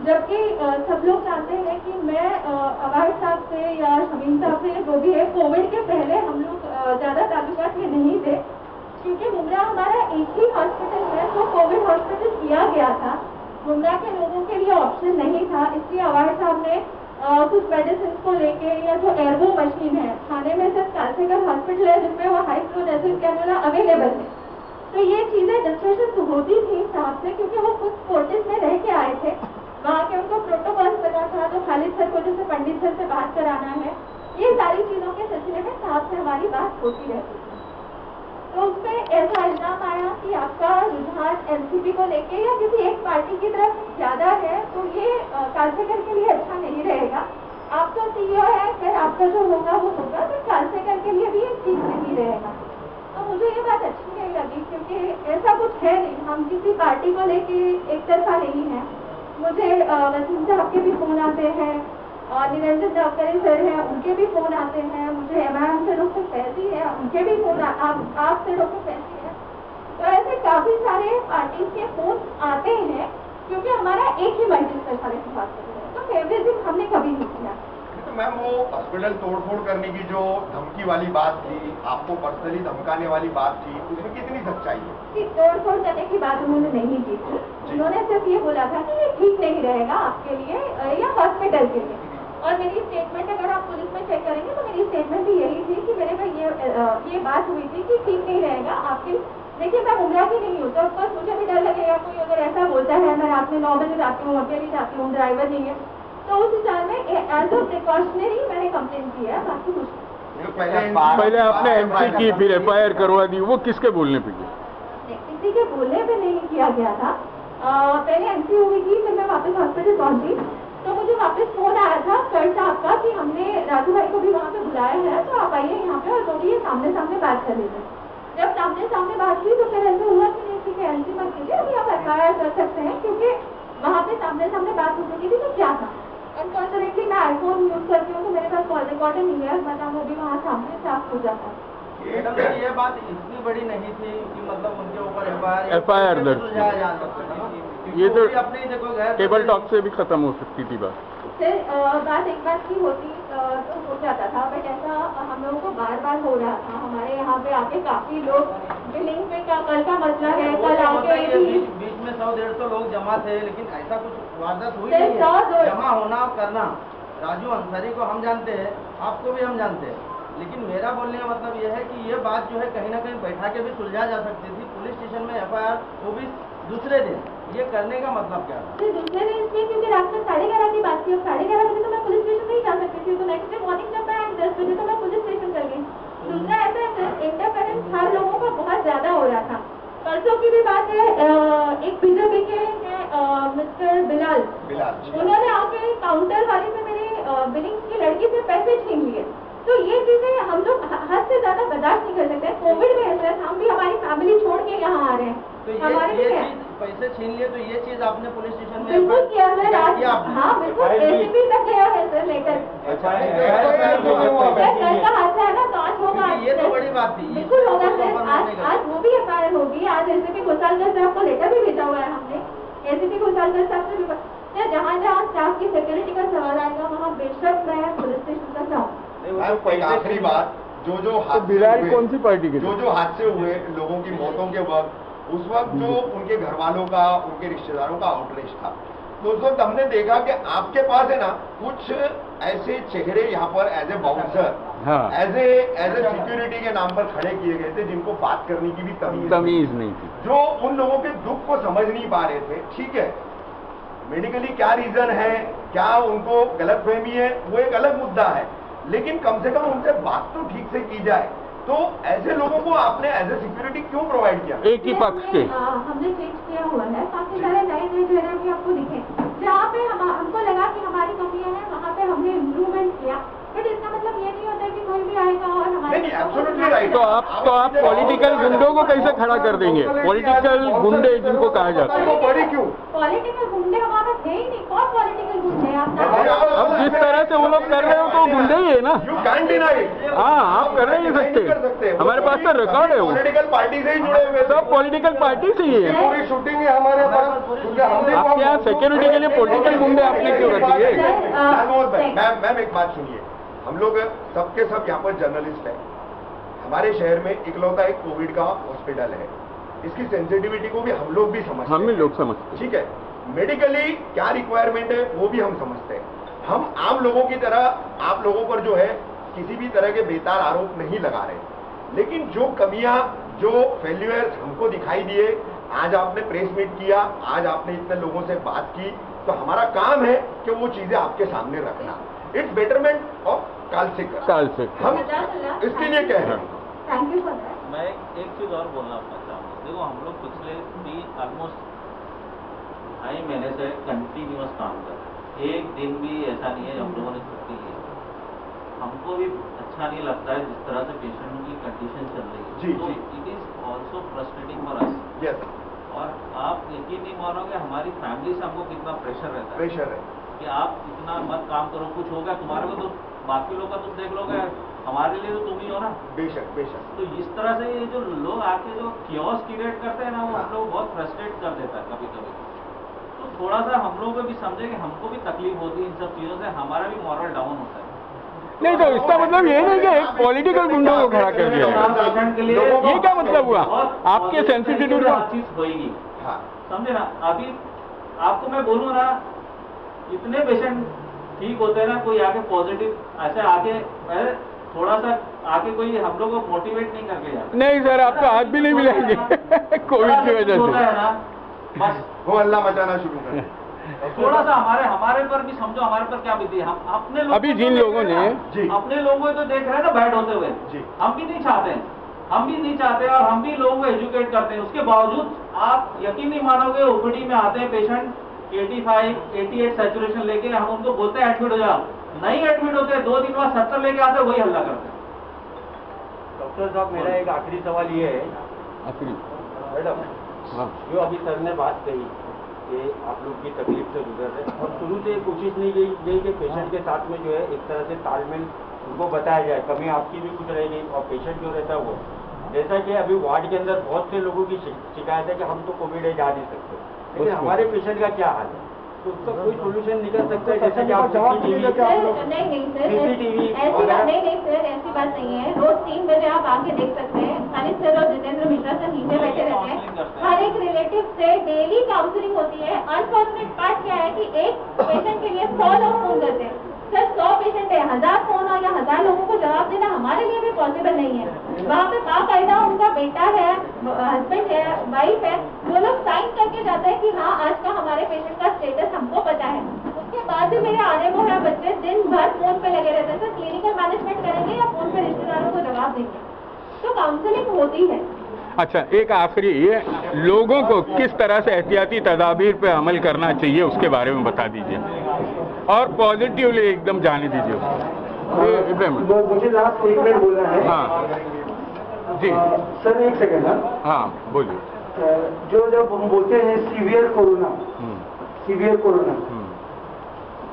जबकि सब लोग जानते हैं कि मैं अवार्ड साहब से या शमीम साहब से जो भी है, कोविड के पहले हम लोग ज्यादा ताल्लुकात में नहीं थे, क्योंकि मुमरा हमारा एक ही हॉस्पिटल है तो कोविड हॉस्पिटल किया गया था। मुमरा के लोगों के लिए ऑप्शन नहीं था, इसलिए अवार्ड साहब ने कुछ मेडिसिन को लेके, या जो एयरवो मशीन है थाने में सिर्फ कांसेकर हॉस्पिटल है जिसमें वो high flow nasal cannula available है। तो ये चीजें डिस्कशन होती थी साहब से, क्योंकि वो खुद फोर्टिस में रह के आए थे। वहाँ के उनको प्रोटोकॉल पता था, तो खालिद सर को जैसे पंडित सर से बात कराना है, ये सारी चीजों के सिलसिले में साहब से हमारी बात होती रहती थी। तो उसमें ऐसा इल्जाम आया कि आपका रुझान एनसीपी को लेके या किसी एक पार्टी की तरफ ज्यादा है, तो ये कांसेकर के लिए अच्छा नहीं रहेगा। आप तो सीईओ है, फिर आपका जो होगा वो होगा, फिर कांसेकर के लिए भी ये ठीक नहीं रहेगा। तो मुझे ये बात अच्छी नहीं लगी, क्योंकि ऐसा कुछ है नहीं, हम किसी पार्टी को लेके एक तरफा नहीं है। मुझे वसीम साहब के भी फोन आते हैं और निरंजन जावकरी सर हैं, उनके भी फोन आते हैं। मुझे एमआईएम से डॉक्टर फैजी है, उनके भी फोन आप से डॉक्टर फैजी है। तो ऐसे काफी सारे पार्टी के फोन आते हैं, क्योंकि हमारा एक ही मल्टी स्पेशलिटी हॉस्पिटल है, तो फेवरिज्म हमने कभी नहीं किया। तो मैम वो हॉस्पिटल तोड़फोड़ करने की जो धमकी वाली बात थी, आपको पर्सनली धमकाने वाली बात थी, उसमें कितनी सच्चाई है? तोड़फोड़ करने की बात उन्होंने नहीं की थी। उन्होंने सिर्फ ये बोला था कि ये ठीक नहीं रहेगा आपके लिए या हॉस्पिटल के लिए। और मेरी स्टेटमेंट अगर आप पुलिस में चेक करेंगे तो मेरी स्टेटमेंट भी यही थी कि मेरे में ये बात हुई थी कि ठीक नहीं रहेगा आपके। देखिए मैं उमरा की नहीं हूँ, तो ऑफकोर्स मुझे भी डर लगेगा। कोई अगर ऐसा बोलता है, मैं रात में 9 बजे जाती हूँ, अकेली जाती हूँ, ड्राइवर नहीं है, तो उस हिसाब में एज अ प्रिकॉशनरी मैंने कंप्लेन की है, बाकी कुछ नहीं। पहले आपने एमसी की, फिर एफआईआर करवा दी, वो किसके बोलने पे की? किसी के बोलने पे नहीं किया गया था। पहले एमसी हुई थी, फिर मैं वापस हॉस्पिटल पहुंची तो मुझे वापस फोन आया था सर साहब का कि हमने राजू भाई को भी वहाँ पे बुलाया है, तो आप आइए यहाँ पे और जो भी सामने सामने बात कर लेते हैं। जब सामने सामने बात हुई तो फिर ऐसा हुआ कि नहीं ठीक है एमसी मत कीजिए, अभी आप एफआईआर कर सकते हैं, क्योंकि वहाँ पे सामने सामने बात हो चुकी थी। तो क्या था, अनफॉर्चुनेटली मैं आईफोन यूज करती हूँ तो मेरे पास कॉल रिकॉर्डर नहीं है, वरना वो भी वहाँ सामने साफ हो जाता। मैडम ये बात इतनी बड़ी नहीं थी कि मतलब उनके ऊपर एफआईआर दर्ज, ये तो अपने देखो टेबल टॉक से भी खत्म हो सकती थी बात। फिर बात एक बात की होती तो हो जाता था, बट ऐसा हम लोगों को बार बार हो रहा था। हमारे यहाँ पे आके काफी लोग बिलिंग पे का कल का मसला है, कल आके बीच में 100-150 लोग जमा थे, लेकिन ऐसा कुछ वारदात हुई नहीं है। जमा होना और करना, राजू अंसारी को हम जानते हैं, आपको भी हम जानते हैं, लेकिन मेरा बोलने का मतलब यह है कि ये बात जो है कहीं ना कहीं बैठा के भी सुलझा जा सकती थी। पुलिस स्टेशन में FIR वो भी दूसरे दिन, ये करने का मतलब क्या था? दूसरे दिन इसलिए क्योंकि रात में 11:30 की बात थी। अब 11:30 बजे तो मैं पुलिस स्टेशन नहीं जा सकती थी, तो नेक्स्ट डे मॉर्निंग जब मैं 10 बजे तो मैं पुलिस स्टेशन चल गई। दूसरा ऐसा है इंटरफेरेंस हर लोगों का बहुत ज्यादा हो रहा था। परसों की भी बात है, एक बीजेपी के हैं मिस्टर बिलाल, उन्होंने आके काउंटर वाले से मेरे बिलिंग की लड़की से पैसे छीन लिए। तो ये चीजें हम लोग हद से ज्यादा बर्दाश्त नहीं कर सकते। कोविड में ऐसा हम भी हमारी फैमिली छोड़ के यहाँ आ रहे हैं, तो हमारे ये भी चीज पैसे छीन लिए, तो ये चीज आपने पुलिस स्टेशन में बिल्कुल किया सर। हाँ बिल्कुल, ACP तक गया है सर लेकर। कल का हादसा है ना, तो आज होगा। ये तो बड़ी बात थी, बिल्कुल होगा सर। आज वो भी FIR होगी। आज ACP घोसालकर साहब को लेटर भी भेजा हुआ है हमने। ACP घोसालकर साहब से भी जहाँ जहाँ स्टाफ की सिक्योरिटी का सवाल आएगा वहाँ बेशक मैं पुलिस स्टेशन तक जाऊँ। आखिरी बात, जो बिलाल कौन सी पार्टी के जो हादसे हुए लोगों की मौतों के वक्त, उस वक्त जो उनके घर वालों का, उनके रिश्तेदारों का आउटरीच था, तो उस वक्त हमने देखा कि आपके पास है ना कुछ ऐसे चेहरे यहाँ पर as a bouncer, as a security के नाम पर खड़े किए गए थे, जिनको बात करने की भी तमीज नहीं थी, जो उन लोगों के दुख को समझ नहीं पा रहे थे। ठीक है, मेडिकली क्या रीजन है, क्या उनको गलतफहमी है, वो एक अलग मुद्दा है, लेकिन कम से कम उनसे बात तो ठीक से की जाए। तो ऐसे लोगों को आपने एज ए सिक्योरिटी क्यों प्रोवाइड किया? एक ही पक्ष के हमने चेंज किया हुआ है, काफी सारे नए चेहरे भी आपको दिखे। जहाँ पे हमको लगा कि हमारी कमियां हैं वहाँ पे हमने इम्प्रूवमेंट किया, बट इसका मतलब ये नहीं होता कि कोई भी आएगा और हमारे तो आप पॉलिटिकल गुंडों को कैसे खड़ा कर देंगे? पॉलिटिकल गुंडे जिनको कहा जाता है, क्यों पॉलिटिकल गुंडे हमारा है ही नहीं। कौन पॉलिटिकल गुंडे हैं आप? अब जिस तरह से वो लोग कर रहे हो तो गुंडे ही है ना। हाँ, आप कर नहीं सकते, हमारे पास तो रिकॉर्ड है। वो पॉलिटिकल पार्टी से ही जुड़े हुए, सब पॉलिटिकल पार्टी से ही है। पूरी शूटिंग है हमारे पास। आपके यहाँ सिक्योरिटी के लिए पॉलिटिकल गुंडे आपने क्यों रखी है? मैम एक बात सुनिए, हम लोग सबके सब यहाँ पर जर्नलिस्ट हैं। हमारे शहर में इकलौता एक कोविड का हॉस्पिटल है, इसकी सेंसिटिविटी को भी हम लोग भी समझते हैं। हम भी लोग समझते हैं। ठीक है, मेडिकली क्या रिक्वायरमेंट है वो भी हम समझते हैं। हम आम लोगों की तरह आप लोगों पर जो है किसी भी तरह के बेतार आरोप नहीं लगा रहे, लेकिन जो कमियां, जो फेल्यूअर्स हमको दिखाई दिए, आज आपने प्रेस मीट किया, आज आपने इतने लोगों से बात की, तो हमारा काम है कि वो चीजें आपके सामने रखना। इट्स बेटरमेंट ऑफ कालसेक हम इसके लिए कह रहे हैं। Thank you for that. मैं एक चीज और बोलना चाहूँगा। देखो, हम लोग पिछले ऑलमोस्ट 2.5 महीने से कंटिन्यूअस काम कर रहे हैं। एक दिन भी ऐसा नहीं है हम लोगों ने छुट्टी ली। हमको भी अच्छा नहीं लगता है जिस तरह से पेशेंट की कंडीशन चल रही है, तो it is also frustrating for us. और आप यकीन नहीं मानोगे, हमारी फैमिली से हमको कितना प्रेशर रहता है। प्रेशर है कि आप इतना मत काम करो, कुछ होगा तुम्हारे को तो बाकी लोग का तुम देख लोगे, हमारे लिए तो तुम ही हो ना। बेशक बेशक। तो इस तरह से ये जो लोग आके जो कियोस क्रिएट करते हैं ना, वो हम लोग बहुत फ्रस्ट्रेट कर देता है कभी कभी। तो थोड़ा सा हम लोग भी समझे कि हमको भी तकलीफ होती है इन सब चीजों से, हमारा भी मॉरल डाउन होता है। नहीं, तो इसका मतलब ये नहीं कि एक पॉलिटिकल गुंडों को खड़ा कर दिया, ये क्या मतलब हुआ? आपके सेंसिटिविटी चीज होगी, समझे ना। अभी आपको मैं बोलूँ ना, इतने पेशेंट ठीक होते हैं ना, कोई आके पॉजिटिव ऐसे आके थोड़ा सा आके कोई हम लोग को मोटिवेट नहीं करके जाता। नहीं सर, आपको हाथ भी नहीं मिलेंगे कोविड की वजह से ना, बस वो हल्ला मचाना शुरू कर। थोड़ा सा हमारे पर भी समझो, हमारे पर क्या बीती है। हम अपने लोग अभी जिन लोगों ने अपने लोगों को तो देख रहे हैं ना बैड होते हुए, हम भी नहीं चाहते हैं, हम भी नहीं चाहते, और हम भी लोगों को एजुकेट करते हैं। उसके बावजूद आप यकीन नहीं मानोगे, ओपीडी में आते हैं पेशेंट 85, 88 सैचुरेशन लेके, हम उनको बोलते हैं एडमिट हो जाओ, नहीं एडमिट होते, 2 दिन बाद 70 लेके आते हैं, वही हल्ला करते हैं। डॉक्टर साहब, मेरा एक आखिरी सवाल ये है, मैडम, जो अभी सर ने बात कही कि आप लोग की तकलीफ से गुजर रहे हैं, और शुरू से कोशिश नहीं गई कि पेशेंट के साथ में जो है एक तरह से तालमेल उनको बताया जाए, कमी आपकी भी कुछ रह गई और पेशेंट जो रहता है वो, जैसा कि अभी वार्ड के अंदर बहुत से लोगों की शिकायत है कि हम तो कोविड है जा नहीं सकते, लेकिन हमारे पेशेंट का क्या हाल है, तो उसका कोई सोल्यूशन निकल सकता है? जैसे कि आप नहीं सर, ऐसी बात नहीं है। रोज 3 बजे आप आके देख सकते हैं, अनिल सर और जितेंद्र मिश्रा सर नीचे बैठे रहते हैं, हर एक रिलेटिव से डेली काउंसलिंग होती है। अनफॉर्चुनेट पार्ट क्या है कि एक पेशेंट के लिए 100 लोग फोन करते हैं, सर 100 पेशेंट है, 1000 फोन और या 1000 लोगों को जवाब देना हमारे लिए भी पॉसिबल नहीं है। वहाँ पे बाकायदा उनका बेटा है, हस्बैंड है, वाइफ है, वो लोग साइन करके जाते हैं कि हाँ आज का हमारे पेशेंट का स्टेटस हमको पता है। उसके बाद भी मेरे आने को है बच्चे दिन भर फोन पे लगे रहते हैं, सर क्लिनिकल मैनेजमेंट करेंगे या फोन पे रिश्तेदारों को जवाब देंगे? तो काउंसलिंग होती है। अच्छा, एक आखिरी, ये लोगों को किस तरह से एहतियाती तदाबीर पे अमल करना चाहिए उसके बारे में बता दीजिए, और पॉजिटिवली एकदम जाने दीजिए उसको। मुझे लास्ट 1 मिनट बोलना है। हाँ जी सर, 1 सेकंड। हाँ बोलिए। जो जब हम बोलते हैं सीवियर कोरोना, सीवियर कोरोना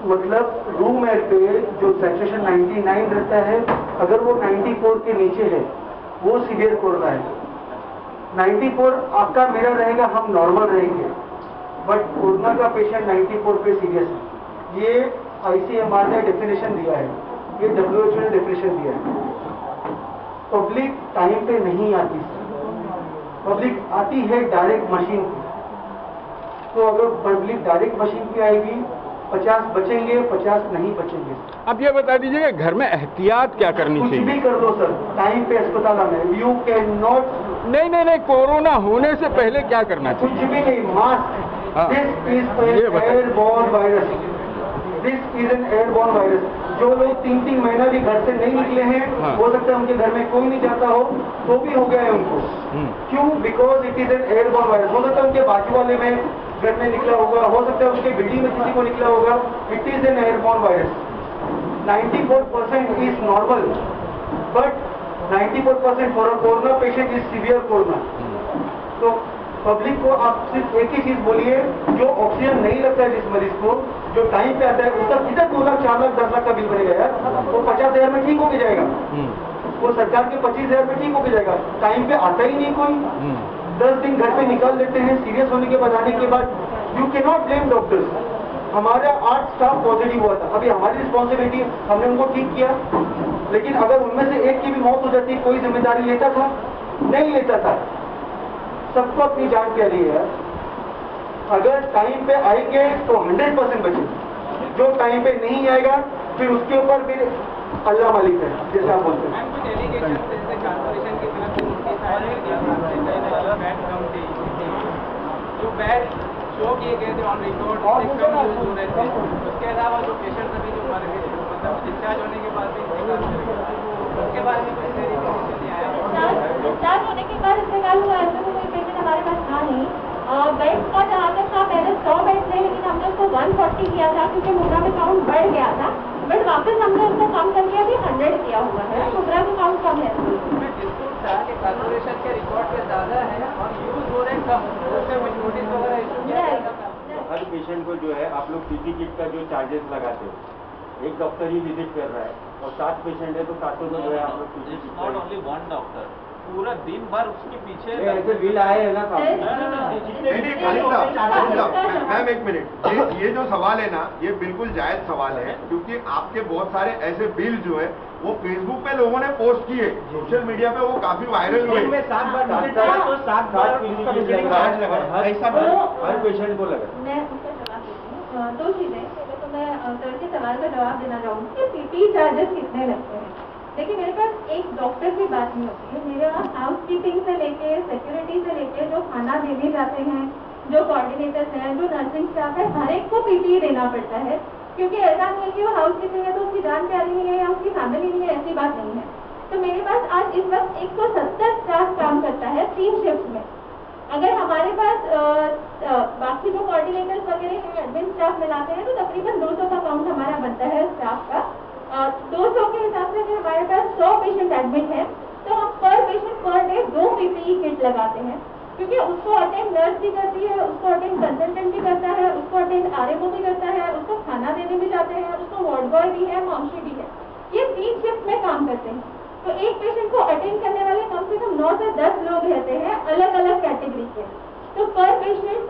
मतलब रूम एयर पे जो सैचुरेशन 99 रहता है, अगर वो 94 के नीचे है वो सीवियर कोरोना है। 94 आपका मेरा रहेगा, हम नॉर्मल रहेंगे, बट कोरोना का पेशेंट 94 पे सीरियस है। ये ICMR ने डेफिनेशन दिया है, ये WHO ने डेफिनेशन दिया है। पब्लिक टाइम पे नहीं आती, पब्लिक आती है डायरेक्ट मशीन पे। तो अगर पब्लिक डायरेक्ट मशीन पे आएगी 50 बचेंगे, 50 नहीं बचेंगे। अब ये बता दीजिए घर में एहतियात क्या करनी चाहिए? कुछ भी कर दो सर, टाइम पे अस्पताल में यू कैन नॉट। नहीं, कोरोना होने से पहले क्या करना चाहिए? कुछ भी नहीं, mask. This is airborne virus, this is an airborne virus. जो लोग 3-3 महीना भी घर से नहीं निकले हैं, हो सकता है उनके घर में कोई नहीं जाता हो तो भी हो गया है उनको। क्यों? Because it is an airborne virus. हो सकता है उनके बाजू वाले में घर में निकला होगा, हो सकता है उसके बिल्डिंग में किसी को निकला होगा। It is an airborne virus. 94% is normal, but 94% for a corona patient is severe corona. तो पब्लिक को आप सिर्फ एक ही चीज बोलिए, जो ऑक्सीजन नहीं लगता है जिस मरीज को, जो टाइम पे आता है, उसका कितना 2 लाख 4 लाख 10 लाख का बिल बनेगा यार, वो 50,000 में ठीक होके जाएगा। वो सरकार के 25,000 में ठीक होके जाएगा। टाइम पे आता ही नहीं कोई, 10 दिन घर पे निकाल देते हैं सीरियस होने के बाद। आने के बाद you can not blame doctors. हमारा 8 स्टाफ पॉजिटिव हुआ था, अभी हमारी रिस्पॉन्सिबिलिटी, हमने उनको ठीक किया, लेकिन अगर उनमें से एक की भी मौत हो जाती, कोई जिम्मेदारी लेता था? नहीं लेता था। सबको अपनी जान प्यारी है। अगर टाइम पे आएंगे तो 100% बचेंगे, जो टाइम पे नहीं आएगा फिर उसके ऊपर फिर अल्लाह मालिक है, जैसा आप बोलते हैं। जो बैड शो किए गए थे ऑन रिकॉर्ड, उसके अलावा जो पेशेंट अभी जो मर गए, मतलब डिस्चार्ज होने के बाद भी उसके बारे में कोई डिस्चार्ज होने के बाद इंतकाल हुआ, ऐसा तो कोई पेशेंट हमारे पास था नहीं। बेड का जहाँ तक था, पहले 100 बेड थे, लेकिन हमने उसको 140 किया था क्योंकि मुद्रा में काउंट बढ़ गया था, बट वापस हमने उसको कम करके अभी 100 किया हुआ है। मुद्रा का काउंट कम है। कॉर्पोरेशन के रिकॉर्ड पे ज्यादा है और यूज हो रहे कम, नोटिस वगैरह। हर पेशेंट को जो है आप लोग पीपी किट का जो चार्जेस लगाते हो, एक डॉक्टर ही विजिट कर रहा है और 7 पेशेंट है तो 7 को जो है आप लोग नॉट ओनली वन डॉक्टर, पूरा दिन भर उसके पीछे ऐसे बिल आए है ना। मैम 1 मिनट, ये जो सवाल है ना, ये बिल्कुल जायज सवाल है, क्योंकि आपके बहुत सारे ऐसे बिल जो है वो फेसबुक पे लोगों ने पोस्ट किए, सोशल मीडिया पे वो काफी वायरल हुए। 7 बार विजिट करा तो 7 बार चार्ज लगा, हर पेशेंट को लगा। मैं उसका जवाब देती हूँ। 2 चीजें, पहले तो मैं सर के सवाल का जवाब देना चाहूँगी कि पीपी चार्जेस कितने लगते हैं। देखिए, मेरे पास एक डॉक्टर की बात नहीं होती है, मेरे पास हाउस कीपिंग से लेके सिक्योरिटी से लेके जो खाना देने जाते हैं, जो कोऑर्डिनेटर्स हैं, जो नर्सिंग स्टाफ है, हर एक को पीपी देना पड़ता है, क्योंकि ऐसा नहीं है कि वो हाउस कीपिंग है तो उसकी जान प्यारी नहीं है या उसकी फैमिली नहीं है, ऐसी बात नहीं है। तो मेरे पास आज इस वक्त 170 स्टाफ काम करता है 3 शिफ्ट में। अगर हमारे पास बाकी जो कोऑर्डिनेटर्स वगैरह हैं, एडमिन स्टाफ मिलाते हैं, तो तकरीबन 200 का काउंट हमारा बनता है स्टाफ का। 200 के हिसाब से अगर हमारे पास 100 पेशेंट एडमिट है तो हम पर patient per day 2 PPE kit लगाते हैं, क्योंकि उसको अटेंड नर्स भी करती है, उसको अटेंड कंसल्टेंट भी करता है, उसको अटेंड RMO भी करता है, उसको खाना देने भी जाते हैं, उसको वार्ड बॉय भी है, मॉन्शी भी है। ये 3 शिफ्ट में काम करते हैं, तो एक पेशेंट को अटेंड करने वाले कम से कम 9 से 10 लोग रहते हैं अलग अलग कैटेगरी के। तो पर patient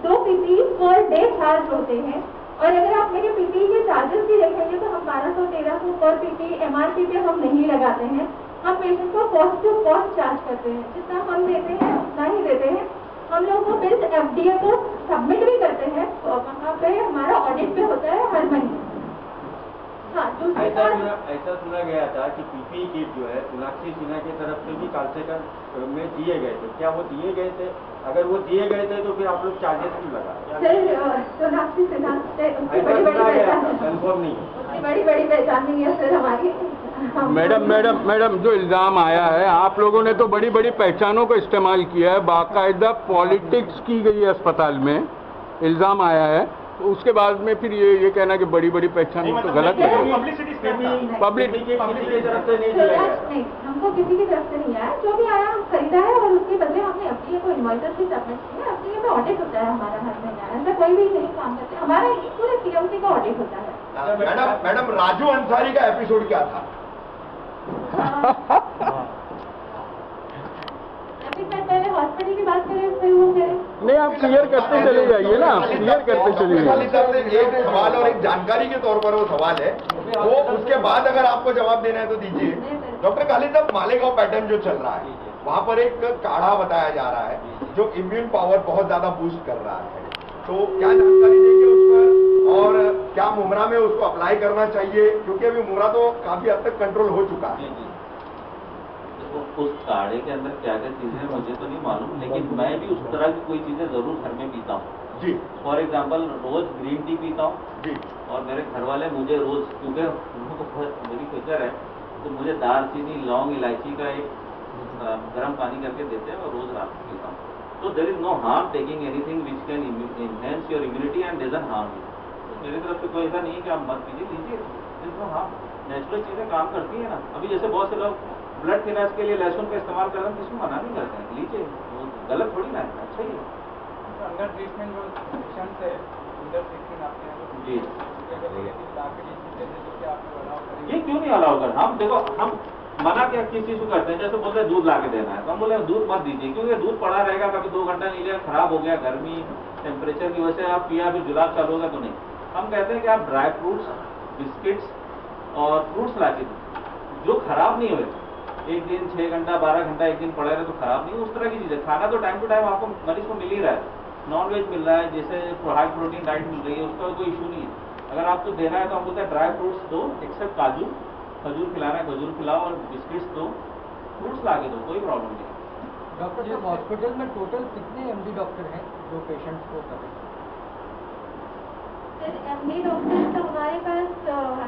2 PPE per day charge होते हैं। और अगर आप मेरे PPE के चार्जेस भी देखेंगे तो हम 1200-1300 पर PPE MRP पे हम नहीं लगाते हैं, हम पेशेंट को कॉस्ट टू कॉस्ट चार्ज करते हैं, जितना हम देते हैं उतना ही देते हैं। हम लोग वो बिल्स FDA को सबमिट भी करते हैं, वहाँ पे हमारा ऑडिट भी होता है हर महीने। हाँ, ऐसा सुना गया था कि पीपीई किट जो है सोनाक्षी सिन्हा की तरफ से भी कालसेकर में दिए गए थे, क्या वो दिए गए थे? अगर वो दिए गए थे तो फिर आप लोग चार्जेस क्यों लगा? सर सोनाक्षी सिन्हा से उसकी बड़ी बड़ी पहचान नहीं है सर हमारी। मैडम जो इल्ज़ाम आया है, आप लोगों ने तो बड़ी बड़ी पहचानों का इस्तेमाल किया है, बाकायदा पॉलिटिक्स की गई है अस्पताल में, इल्ज़ाम आया है। तो उसके बाद में फिर ये कहना कि बड़ी बड़ी पहचान तो गलत है। पब्लिक नहीं, हमको किसी की तरफ से नहीं आया, जो भी आया हम खरीदा है और उसके बदले हमने अपनी को इन्वॉइस भी सबमिट किया है। अपनी में ऑडिट होता है हमारा हर महीना, ऐसा कोई भी नहीं काम करते, हमारा पूरे सीएमसी का ऑडिट होता है। मैडम राजू अंसारी का एपिसोड क्या था? पहले हॉस्पिटल की बात करें फिर वो करें। नहीं, आप क्लियर करते चले जाइए ना, क्लियर करते चले जाइए। एक सवाल और एक जानकारी के तौर पर वो सवाल है, वो उसके बाद अगर आपको जवाब देना है तो दीजिए। डॉक्टर खालिद साहब, मालेगांव पैटर्न जो चल रहा है, वहाँ पर एक काढ़ा बताया जा रहा है जो इम्यून पावर बहुत ज्यादा बूस्ट कर रहा है, तो क्या जानकारी देंगे उस पर, और क्या मुमरा में उसको अप्लाई करना चाहिए? क्योंकि अभी मुमरा तो काफी हद तक कंट्रोल हो चुका है। उस काढ़े के अंदर क्या क्या चीजें मुझे तो नहीं मालूम, लेकिन मैं भी उस तरह की कोई चीजें जरूर घर में पीता हूँ जी। फॉर एग्जाम्पल रोज ग्रीन टी पीता हूँ जी, और मेरे घर वाले मुझे रोज, क्योंकि उनको मेरी फिक्र है, तो मुझे दालचीनी लौंग इलायची का एक गर्म पानी करके देते हैं और रोज रात को पीता हूँ। तो there is no harm taking anything which can enhance your immunity and doesn't harm you. तो मेरी तरफ से कोई ऐसा नहीं है कि आप मत कीजिए, लीजिए, इसमें हार्म, नेचुरल चीजें काम करती है ना। अभी जैसे बहुत से लोग ब्लड थिनर्स के लिए लहसुन का इस्तेमाल करते हैं, किसको मना नहीं करते हैं, लीजिए, वो गलत थोड़ी ना है, अच्छा ही है। अंडर ट्रीटमेंट जो पेशेंट्स है, अंडर ट्रीटमेंट आपके यहाँ जी, ये क्यों नहीं अलाउ कर? हम देखो, हम मना क्या किस चीज को करते हैं? जैसे बोलते हैं दूध ला के देना है, तो हम बोले दूध मत दीजिए, क्योंकि दूध पड़ा रहेगा, कभी 2 घंटा नहीं लिया, खराब हो गया, गर्मी टेम्परेचर की वजह से आप पिया, फिर जुलाब चालू होगा तो नहीं। हम कहते हैं कि आप ड्राई फ्रूट्स, बिस्किट्स और फ्रूट्स ला के जो खराब नहीं हुए, 1 दिन 6 घंटा 12 घंटा 1 दिन पड़े रहे तो खराब नहीं, उस तरह की चीजें। खाना तो टाइम टू टाइम आपको मरीज को मिल ही रहा है, नॉन वेज मिल रहा है, जैसे हाई प्रोटीन डाइट मिल रही है, उसका कोई इशू नहीं है। अगर आपको देना है तो हम बोलते हैं ड्राई फ्रूट्स दो, एक्सेप्ट काजू, खजूर खिलाना है खजूर खिलाओ, और बिस्किट्स दो, फ्रूट्स ला के दो, कोई प्रॉब्लम नहीं। डॉक्टर साहब, हॉस्पिटल में टोटल कितने एमडी डॉक्टर हैं जो पेशेंट्स को करें? एमडी डॉक्टर तो हमारे पास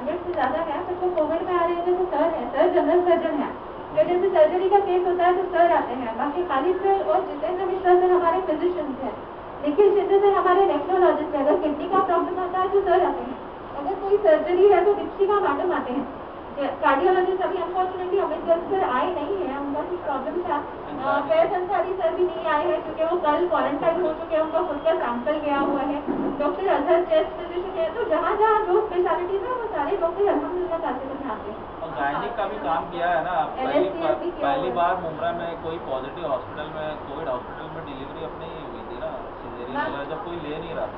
100 से ज़्यादा है, तो कोविड में आ रहे थे तो सर है, सर जनरल सर्जन है, जैसे सर्जरी का केस होता है तो सर आते हैं। बाकी खालिद सर और जितेंद्र मिश्रा सर हमारे फिजिशियंस हैं, लेकिन जितेंद्र सर हमारे नेफ्रोलॉजिस्ट है। अगर किडनी का प्रॉब्लम आता है तो सर आते हैं, अगर कोई सर्जरी है तो डिप्टी का मैडम आते हैं। कार्डियोलॉजिस्ट अभी अनफॉर्चुनेटली अमित सर आए नहीं है, उनका कुछ प्रॉब्लम था। फैज अंसारी सर भी नहीं आए हैं क्योंकि वो कल क्वारंटाइन हो चुके हैं, उनका खुद का सैंपल गया हुआ है। डॉक्टर अजहर चेस्ट फिजिशियन है, तो जहाँ जहाँ जो स्पेशलिटीज है वो सारे डॉक्टर अल्हम्दुलिल्लाह कार्तिक में आते हैं। और गायनिक का भी काम किया है ना, पहली बार मुमरा में कोई पॉजिटिव हॉस्पिटल में, कोविड हॉस्पिटल में डिलीवरी अपनी ही हुई थी ना, सिजेरियन वगैरह, जब कोई ले नहीं रहा।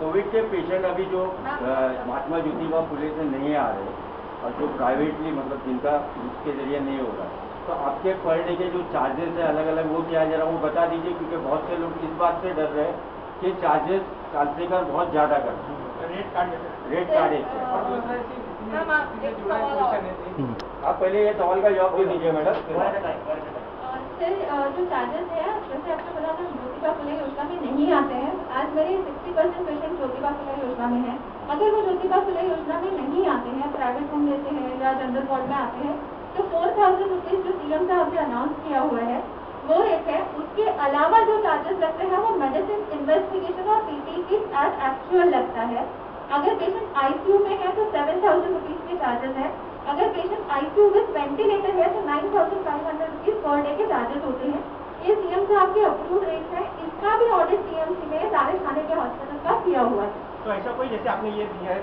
कोविड के पेशेंट अभी जो महात्मा ज्योतिबा फुले से नहीं आ रहे और जो प्राइवेटली मतलब जिनका उसके जरिए नहीं हो रहा, तो आपके पर डे के जो चार्जेस है अलग अलग, वो क्या है जरा वो बता दीजिए, क्योंकि बहुत से लोग इस बात से डर रहे हैं कि चार्जेस कालसेकर बहुत ज़्यादा करते हैं, रेट काटे। आप पहले ये सवाल का जवाब दे दीजिए मैडम। सर जो चार्जेस है, जैसे आपने बोला था ज्योतिबा फुले योजना में नहीं आते हैं, आज मेरे 60% पेशेंट ज्योतिबा फुले योजना में है। अगर वो ज्योतिबा फुले योजना में नहीं आते हैं, प्राइवेट रूम लेते हैं या जनरल वार्ड में आते हैं, तो 4000 रुपीज़ जो सीएम साहब ने अनाउंस किया हुआ है वो रेट है। उसके अलावा जो चार्जेस लगते हैं वो मेडिसिन, इन्वेस्टिगेशन और पीपीई किट एज एक्चुअल लगता है। अगर पेशेंट आईसीयू में है तो 7000 रुपीज़ के चार्जेस है। अगर पेशेंट आईसीयू विद वेंटिलेटर है तो 9500 रुपीज़ पर डे के चार्जेस होते हैं। ये सीएम साहब के अप्रूव रेट है, इसका भी ऑडिट सीएमसी में सारे खाने के हॉस्पिटल का किया हुआ है। तो ऐसा कोई, जैसे आपने ये दिया है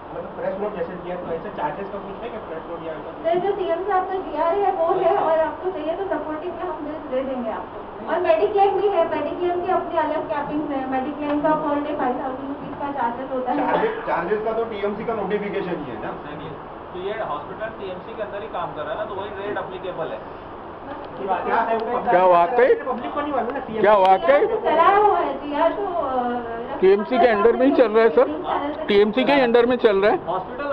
मतलब प्रेस नोट जैसे दिया, तो ऐसे चार्जेस का कुछ है कि प्रेस नोट या सर जो सीएम साहब का दिया है वो है, और आपको चाहिए तो सपोर्टिंग में हम बिल्स दे देंगे आपको। और मेडिक्लेम भी है, मेडिक्लेम की अपनी अलग कैपिंग है, मेडिक्लेम का पर डे 5000 रुपीज़ का चार्जेस होता है। चार्जेस का तो टीएमसी का नोटिफिकेशन ही है ना, तो ये हॉस्पिटल टीएमसी के अंदर ही काम कर रहा है ना, तो वही रेट अप्लीकेबल है। क्या वाकई? क्या वाकई चलाया हुआ है जी, या तो टीएमसी के अंडर में ही चल रहा है सर, टीएमसी के अंडर में चल रहा है। हॉस्पिटल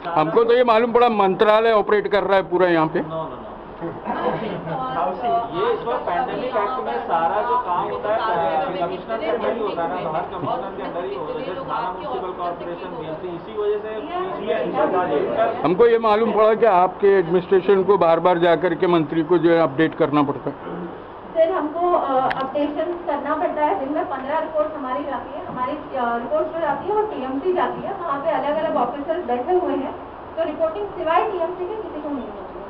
हमको तो ये मालूम पड़ा मंत्रालय ऑपरेट कर रहा है पूरा यहाँ पे। ये इस वक्त पैंडेमिक एक्ट में सारा जो काम होता है कमिश्नर के अंदर ही होता है ना, बाहर कमिश्नर के अंदर ही होता है, जैसे थाना म्युनिसिपल कॉर्पोरेशन बीएमसी, इसी वजह से हमको ये मालूम पड़ा कि आपके एडमिनिस्ट्रेशन को बार बार जाकर के मंत्री को जो है अपडेट करना पड़ता है। सर हमको अपडेशन करना पड़ता है, दिन में 15 रिपोर्ट हमारी जाती है, हमारी रिपोर्ट जो जाती है वो टीएमसी जाती है, वहाँ पे अलग अलग ऑफिसर्स बैठे हुए हैं, तो रिपोर्टिंग सिवाय टीएमसी के किसी को नहीं होती है।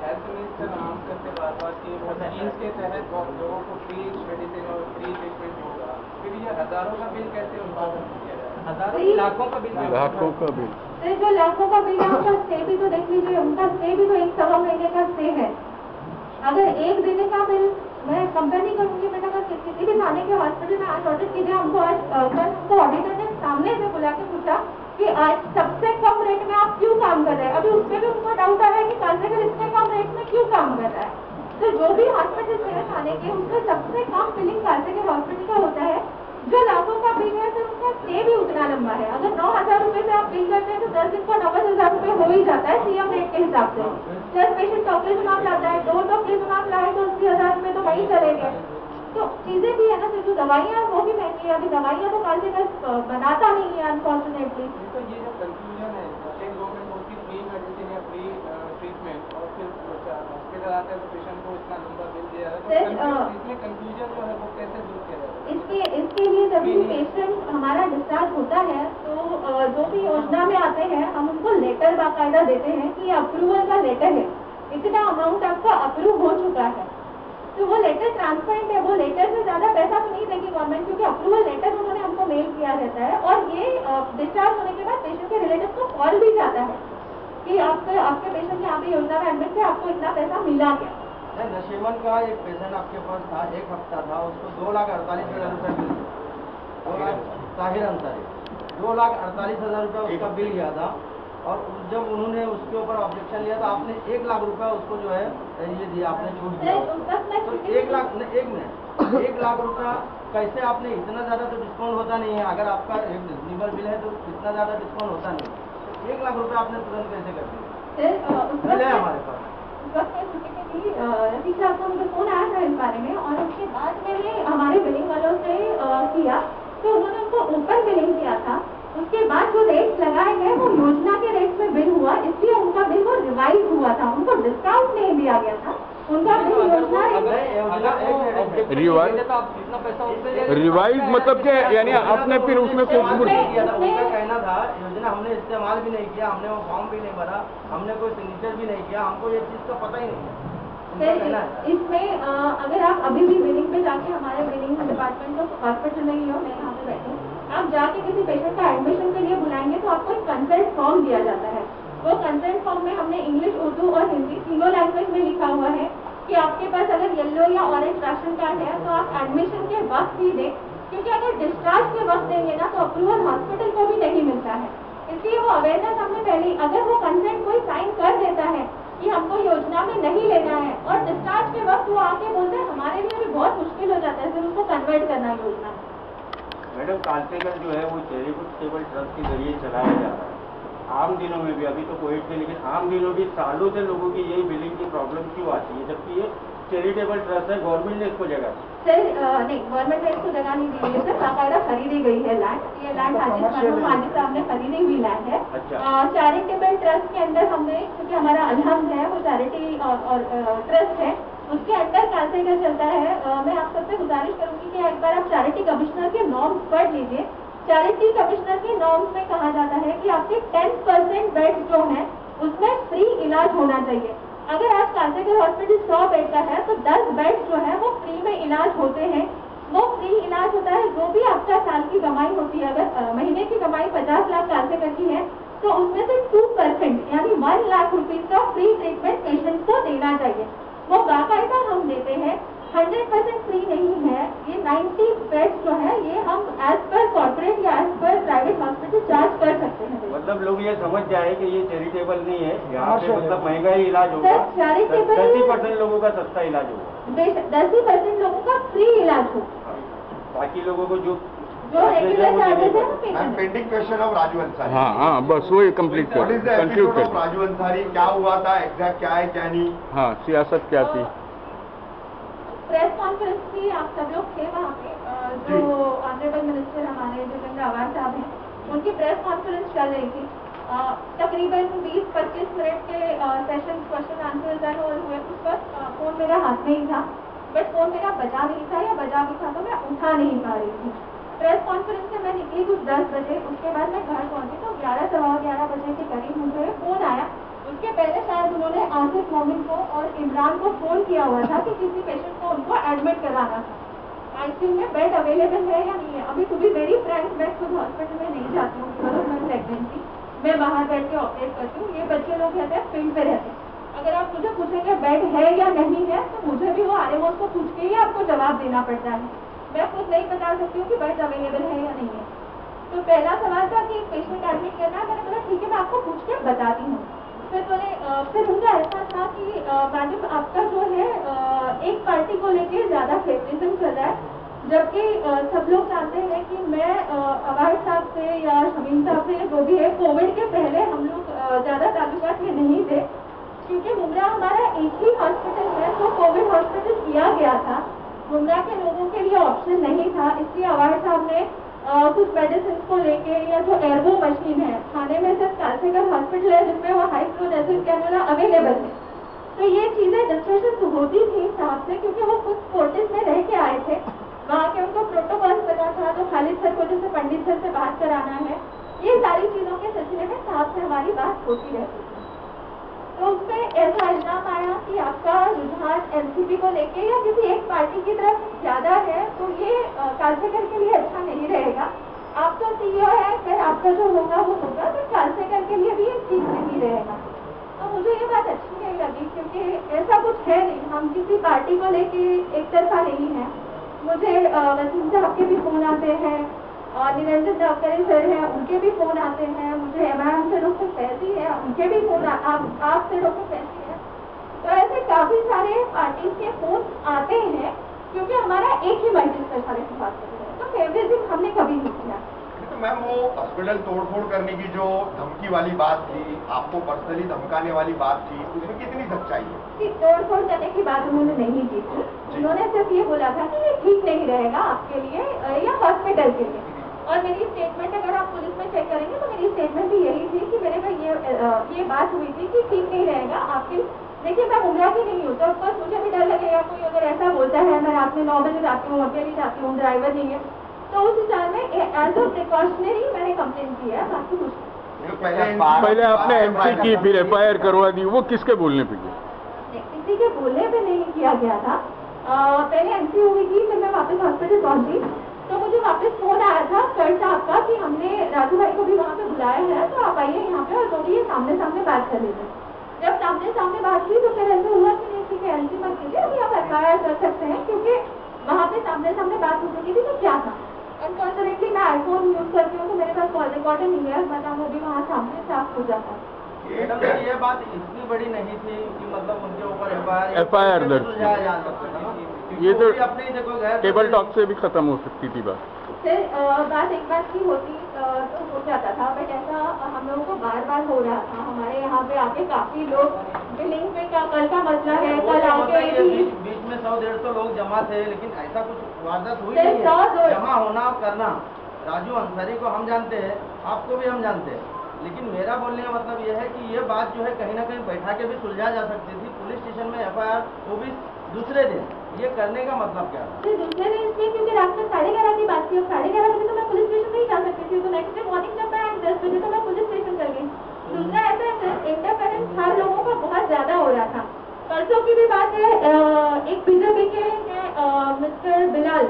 हेल्थ मिनिस्टर अनाउंस करते बार-बार कि वो स्कीम्स के तहत लोगों को फ्री मेडिसिन और फ्री ट्रीटमेंट होगा, फिर ये हजारों का बिल कैसे उनका किया जाए? हजारों लाखों का बिल, लाखों का बिल। सर जो लाखों का बिल है उनका स्टे भी तो देख लीजिए, उनका स्टे भी तो 1-1.25 महीने का स्टे है। अगर एक दिन का बिल मैं कंपेयर नहीं करूंगी, बेटा अगर किसी भी थाने के हॉस्पिटल में आज ऑडिट कीजिए, हमको आज कल हमको ऑडिटर ने सामने से बुला के पूछा कि आज सबसे कम रेट में आप क्यों काम कर रहे हैं। अभी उसमें भी उनको डाउट आया है कि कांसेकर इतने कम रेट में क्यों काम कर रहा है। तो जो भी हॉस्पिटल है थाने के, उसमें सबसे कम बिलिंग कांसेकर हॉस्पिटल का होता है। जो लाखों का बिल है तो उसका स्टे भी उतना लंबा है। अगर 9,000 रुपए से आप बिल करते हैं तो 10 दिन का 90,000 रुपए हो ही जाता है सीएम रेट के हिसाब से। 10 पेशेंट टॉक्लेजुमाब लाता है, 2 टॉक्लेजुमाब लाए तो 80,000 रुपए तो वही चले गए। तो चीजें भी है ना, जो दवाइयाँ वो भी महंगी है। अभी दवाइयाँ तो कांसेकर बनाता नहीं है अनफॉर्चुनेटली। तो ये जो कंफ्यूजन है, स्टेट गवर्नमेंट बोलती फ्री मेडिसिन या फ्री ट्रीटमेंट और फिर हॉस्पिटल आते हैं तो पेशेंट को इतना लंबा बिल दिया जाता है, इसमें कंफ्यूजन जो है वो कैसे दूर किया जाए? इसके लिए जब भी पेशेंट हमारा डिस्चार्ज होता है तो जो भी योजना में आते हैं हम उनको लेटर बाकायदा देते हैं कि अप्रूवल का लेटर है, इतना अमाउंट आपका अप्रूव हो चुका है। तो वो लेटर ट्रांसपेरेंट है, वो लेटर से ज्यादा पैसा तो नहीं देगी गवर्नमेंट, क्योंकि अप्रूवल लेटर उन्होंने हमको मेल किया रहता है। और ये डिस्चार्ज होने के बाद पेशेंट के रिलेटिव को कॉल भी जाता है कि आपके पेशेंट यहाँ पे योजना में एडमिट है, आपको इतना पैसा मिला क्या। नशीमन का एक पेशेंट आपके पास था, 1 हफ्ता था, उसको 2,48,000 रुपये बिल, 2 लाख ताहिर अंसारी, 2,48,000 रुपये उसका बिल गया था। और जब उन्होंने उसके ऊपर ऑब्जेक्शन लिया तो आपने 1 लाख रुपया उसको जो है ये दिया, आपने छूट दिया। तो 1 लाख 1 लाख रुपया कैसे आपने, इतना ज़्यादा तो डिस्काउंट होता नहीं है। अगर आपका एक रिजनेबल बिल है तो इतना ज़्यादा डिस्काउंट होता नहीं है। तो 1 लाख रुपया आपने तुरंत कैसे कर दिया? बिल है हमारे पास। रफीक साहब को मुझे फोन आया था इस बारे में, और उसके बाद मैंने हमारे बिलिंग वालों से किया तो उन्होंने उनको ओपन बिलिंग किया था। उसके बाद जो रेट लगाए गए वो योजना के रेट में बिल हुआ, इसलिए उनका बिल वो रिवाइज हुआ था, उनको डिस्काउंट नहीं दिया गया था। उनका बिल योजना रिवाइज मतलब क्या, यानी आपने फिर उसमें कुछ उनका कहना था योजना हमने इस्तेमाल भी नहीं किया, हमने वो फॉर्म भी नहीं भरा, हमने कोई सिग्नेचर भी नहीं किया, हमको ये चीज़ का पता ही नहीं। इसमें अगर आप अभी भी बिलिंग पे जाके, हमारे बिलिंग डिपार्टमेंट जो हॉस्पिटल में ही हो, मैं यहाँ पे बैठी, आप जाके किसी पेशेंट का एडमिशन के लिए बुलाएंगे तो आपको एक कंसेंट फॉर्म दिया जाता है। वो कंसेंट फॉर्म में हमने इंग्लिश, उर्दू और हिंदी तीनों लैंग्वेज में लिखा हुआ है कि आपके पास अगर येलो या ऑरेंज राशन कार्ड है तो आप एडमिशन के वक्त ही दें, क्योंकि अगर डिस्चार्ज के वक्त देंगे ना तो अप्रूवल हॉस्पिटल को भी नहीं मिलता है। इसलिए वो अवेयरनेस हमने पहले, अगर वो कंसेंट कोई साइन कर देता है कि हमको योजना में नहीं लेना है और डिस्चार्ज के वक्त वो आके बोलते हैं, हमारे लिए भी बहुत मुश्किल हो जाता है फिर उनको कन्वर्ट करना योजना में। मैडम कांसेकर जो है वो चैरिटेबल ट्रस्ट के जरिए चलाया जा रहा है। आम दिनों में भी, अभी तो कोविड के, लेकिन आम दिनों भी सालों से लोगों की यही बिलिंग की प्रॉब्लम क्यों आती है, जबकि ये चैरिटेबल ट्रस्ट है, गवर्नमेंट ने इसको जगह सर नहीं, गवर्नमेंट ने इसको जगह नहीं दी है सर, बाकायदा खरीदी गई है लैंड। ये लैंड हाजी साहब ने खरीदी हुई लैंड है। चैरिटेबल ट्रस्ट के अंदर हमने, क्योंकि हमारा अलहम है वो चैरिटी और ट्रस्ट है, उसके अंदर कांसेकर चलता है। मैं आप सबसे गुजारिश करूंगी कि एक बार आप चैरिटी कमिश्नर के नॉर्म्स पढ़ लीजिए। चैरिटी कमिश्नर के नॉर्म्स में कहा जाता है कि आपके 10% बेड जो है उसमें फ्री इलाज होना चाहिए। अगर आज कांसेकर हॉस्पिटल 100 बेड का है तो 10 बेड जो है वो फ्री में इलाज होते हैं। वो फ्री इलाज होता है। जो भी आपका साल की कमाई होती है, अगर महीने की कमाई 50 लाख कांसेकर की है तो उसमें से 2% यानी 1 लाख रुपीज का फ्री ट्रीटमेंट पेशेंट को देना चाहिए। वो बाकायदा हम देते हैं। 100% फ्री नहीं है। ये 90 बेड्स जो है ये हम एज पर कॉर्पोरेट या as per private hospital charge कर सकते हैं। मतलब लोग ये समझ जाए कि ये चैरिटेबल नहीं है, यहाँ पे मतलब महंगा ही इलाज होगा, 10% लोगों का सस्ता इलाज होगा, 10% लोगों का फ्री इलाज होगा, बाकी लोगों को जो जो रेगुलर चार्जेस है ma'am pending question of Raju Ansari. हाँ बस वही कंप्लीट कर, कंक्लूड कर। राजू अंसारी क्या हुआ था, एग्जैक्ट क्या है क्या नहीं? हाँ, सियासत क्या थी? प्रेस कॉन्फ्रेंस थी, आप सब लोग थे वहाँ पे। जो ऑनरेबल मिनिस्टर हमारे जितेंद्र आवाज साहब हैं, उनकी प्रेस कॉन्फ्रेंस चल रही थी। तकरीबन 20-25 मिनट के सेशन क्वेश्चन आंसर हुए। उस वक्त फोन मेरा हाथ में ही था, बट फोन मेरा बजा नहीं था, या बजा भी था तो मैं उठा नहीं पा रही थी। प्रेस कॉन्फ्रेंस से मैं निकली कुछ 10 बजे, उसके बाद मैं घर पहुंची तो 11-11:15 बजे के करीब मुझे फोन आया। उसके पहले शायद उन्होंने आसिफ मोमिन को और इमरान को फोन किया हुआ था कि किसी पेशेंट को उनको एडमिट कराना था। आईसीयू में बेड अवेलेबल है या नहीं है। अभी टू बी वेरी फ्रैंक, मैं खुद हॉस्पिटल में नहीं जाती हूँ बिकॉज ऑफ माई प्रेगनेंसी। मैं बाहर बैठ के ऑपरेट करती हूँ। ये बच्चे लोग रहते हैं फील्ड पे रहते हैं। अगर आप मुझे पूछेंगे बेड है या नहीं है तो मुझे भी वो आरएमओ को पूछ के ही आपको जवाब देना पड़ता है। मैं खुद नहीं बता सकती हूँ कि बेड अवेलेबल है या नहीं है। तो पहला सवाल था कि पेशेंट एडमिट करना है। मैंने बोला ठीक है, मैं आपको पूछ के बताती हूँ। फिर उनका ऐसा था कि मैडम आपका जो है एक पार्टी को लेके ज्यादा फेवरिज्म कर रहा है, जबकि सब लोग जानते हैं कि मैं अवार्ड साहब से या शमीम साहब से जो भी है, कोविड के पहले हम लोग ज्यादा ताल्लुकात में नहीं थे, क्योंकि मुमरा हमारा एक ही हॉस्पिटल है तो कोविड हॉस्पिटल किया गया था। मुमरा के लोगों के लिए ऑप्शन नहीं था, इसलिए अवार्ड साहब ने कुछ मेडिसिन को लेके, या जो एयरवो मशीन है थाने में सिर्फ कालसेकर हॉस्पिटल है जिसमें वो high flow nasal cannula available है। तो ये चीजें डिस्कशन होती थी साहब से, क्योंकि वो खुद फोर्टिस में रह के आए थे, वहाँ के उनको प्रोटोकॉल पता था। तो खालिद सर को जैसे पंडित सर से बात कराना है, ये सारी चीजों के सिलसिले में साहब से हमारी बात होती रहती थी। तो उसमें ऐसा इल्जाम आया कि आपका रुझान एनसीपी को लेके या किसी एक पार्टी की तरफ ज्यादा है, तो ये कालसेकर के लिए अच्छा नहीं रहेगा। आप तो सीईओ है, फिर आपका जो होगा वो होगा, तो कालसेकर के लिए भी ये ठीक नहीं रहेगा। तो मुझे ये बात अच्छी नहीं लगी, क्योंकि ऐसा कुछ है नहीं, हम किसी पार्टी को लेके एक तरफा नहीं है। मुझे वसीम साहब के भी फोन आते हैं और निरंजन जावकरे सर हैं, उनके भी फोन आते हैं। मुझे एमआईएम से डॉक्टर फैजी है, उनके भी फोन आप से डॉक्टर फैजी है। तो ऐसे काफी सारे पार्टीज के फोन आते हैं, क्योंकि हमारा एक ही मल्टी स्पेशलिटी हॉस्पिटल है, तो फेवरिज्म हमने कभी नहीं किया। तो मैम वो हॉस्पिटल तोड़फोड़ करने की जो धमकी वाली बात थी, आपको पर्सनली धमकाने वाली बात थी, उसमें कितनी सच्चाई है? कि तोड़फोड़ करने की बात उन्होंने नहीं की थी। उन्होंने सिर्फ ये बोला था कि ये ठीक नहीं रहेगा आपके लिए या हॉस्पिटल के लिए। और मेरी स्टेटमेंट अगर आप पुलिस में चेक करेंगे तो मेरी स्टेटमेंट भी यही थी कि मेरे को ये बात हुई थी कि ठीक नहीं रहेगा आपके। देखिए मैं उम्रा की नहीं हूँ, तो ऑफकोर्स मुझे भी डर लगेगा। कोई अगर ऐसा बोलता है, मैं रात में 9 बजे जाती हूँ, अकेली जाती हूँ, ड्राइवर नहीं है, तो उस हिसाब में एज अ प्रिकॉशनरी मैंने कंप्लेन की है, बाकी कुछ पहले आपने एमसी की, फिर एफआईआर करवा दी, वो किसके बोलने पे किया? किसी के बोलने पे नहीं किया गया था। पहले एमसी हुई थी, फिर मैं वापस हॉस्पिटल पहुंची तो मुझे वापस फोन आया था सर साहब का कि हमने राजू भाई को भी वहाँ पे बुलाया है, तो आप आइए यहाँ पे और थोड़ी सामने सामने बात कर लेते। जब सामने सामने बात हुई तो फिर ऐसे हुआ कि नहीं ठीक है एमसी मत कीजिए, अभी आप एफआईआर कर सकते हैं, क्योंकि वहाँ पे सामने सामने बात हो चुकी थी। तो क्या था, अनफॉर्चुनेटली मैं आईफोन यूज करती हूँ तो मेरे पास कॉल रिकॉर्डर नहीं है, वरना वो भी वहाँ सामने साफ हो जाता है। मैडम ये बात इतनी बड़ी नहीं थी कि मतलब उनके ऊपर एफआईआर दर्ज, ये तो अपनी जगह टेबल टॉक से भी खत्म हो सकती थी बात। फिर बात एक बात की होती तो हो जाता था, बट ऐसा हम लोगों को बार बार हो रहा था। हमारे यहाँ पे आके काफी लोग बिलिंग में क्या कल का मसला है, कल आके बीच में 100-150 लोग जमा थे, लेकिन ऐसा कुछ वारदात हुई नहीं है। जमा होना करना, राजू अंसारी को हम जानते हैं, आपको भी हम जानते हैं, लेकिन मेरा बोलने का मतलब यह है कि ये बात जो है कहीं ना कहीं बैठा के भी सुलझा जा सकती थी। पुलिस स्टेशन में एफआईआर वो भी दूसरे दिन, ये करने का मतलब क्या था? दूसरे दिन इसलिए क्योंकि रात में 11:30 की बात थी, और 11:30 बजे तो मैं पुलिस स्टेशन नहीं जा सकती थी, तो नेक्स्ट डे मॉर्निंग जब मैं 10 बजे तो मैं पुलिस स्टेशन चल गई। दूसरा ऐसा इंटरफेरेंस हर लोगों का बहुत ज्यादा हो रहा था। परसों की भी बात है, एक बीजेपी के मिस्टर बिलाल,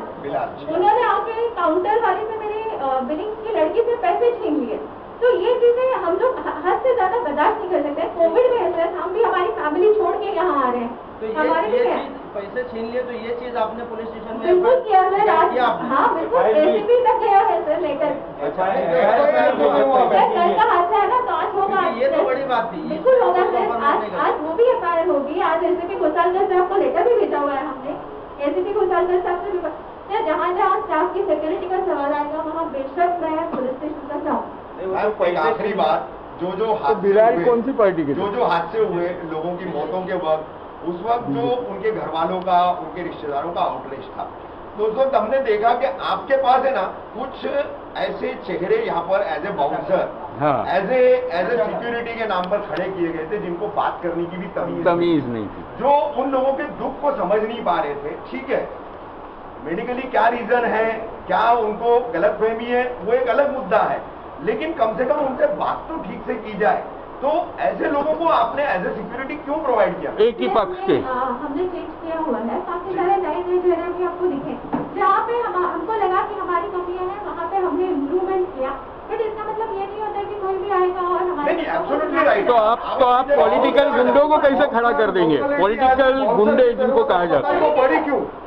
उन्होंने आके काउंटर वाले से मेरे बिलिंग की लड़की से पैसे छीन लिए। तो ये चीजें हम लोग हद से ज्यादा बर्दाश्त नहीं कर सकते। कोविड में ऐसा हम भी हमारी फैमिली छोड़ के यहाँ आ रहे हैं, तो हमारे ये चीज पैसे छीन लिए, तो ये चीज आपने पुलिस स्टेशन में बिल्कुल किया है रात। हाँ बिल्कुल, एसीपी तक गया है सर लेकर। कल का हादसा है ना, तो आज होगा। ये तो बड़ी बात थी, बिल्कुल होगा सर, आज वो भी एफआईआर होगी। आज एसीपी घोसालकर साहब को लेटर भी भेजा हुआ है हमने, एसीपी घोसालकर साहब से भी। या जहाँ जहाँ स्टाफ की सिक्योरिटी का सवाल आएगा वहाँ बेशक मैं पुलिस स्टेशन का जाऊँ। कोई आखिरी बात, जो बिलाल कौन सी पार्टी के जो हादसे हुए लोगों की मौतों के वक्त, उस वक्त जो उनके घर वालों का, उनके रिश्तेदारों का आउटरीच था, तो उस वक्त हमने देखा कि आपके पास है ना कुछ ऐसे चेहरे यहाँ पर as a bouncer, as a security के नाम पर खड़े किए गए थे जिनको बात करने की भी तमीज नहीं थी, जो उन लोगों के दुख को समझ नहीं पा रहे थे। ठीक है, मेडिकली क्या रीजन है, क्या उनको गलतफहमी है, वो एक अलग मुद्दा है, लेकिन कम से कम उनसे बात तो ठीक से की जाए। तो ऐसे लोगों को आपने एज ए सिक्योरिटी क्यों प्रोवाइड किया? एक ही पक्ष के हमने चेक किया हुआ है, काफी सारे नए चेहरे भी आपको दिखे, जहाँ पे हमको लगा कि हमारी कमियां हैं, वहाँ पे हमने इम्प्रूवमेंट किया। बट इसका मतलब ये नहीं होता कि कोई भी आएगा और हमारे तो आप पॉलिटिकल गुंडों को कैसे खड़ा कर देंगे? पॉलिटिकल गुंडे जिनको कहा जाता है,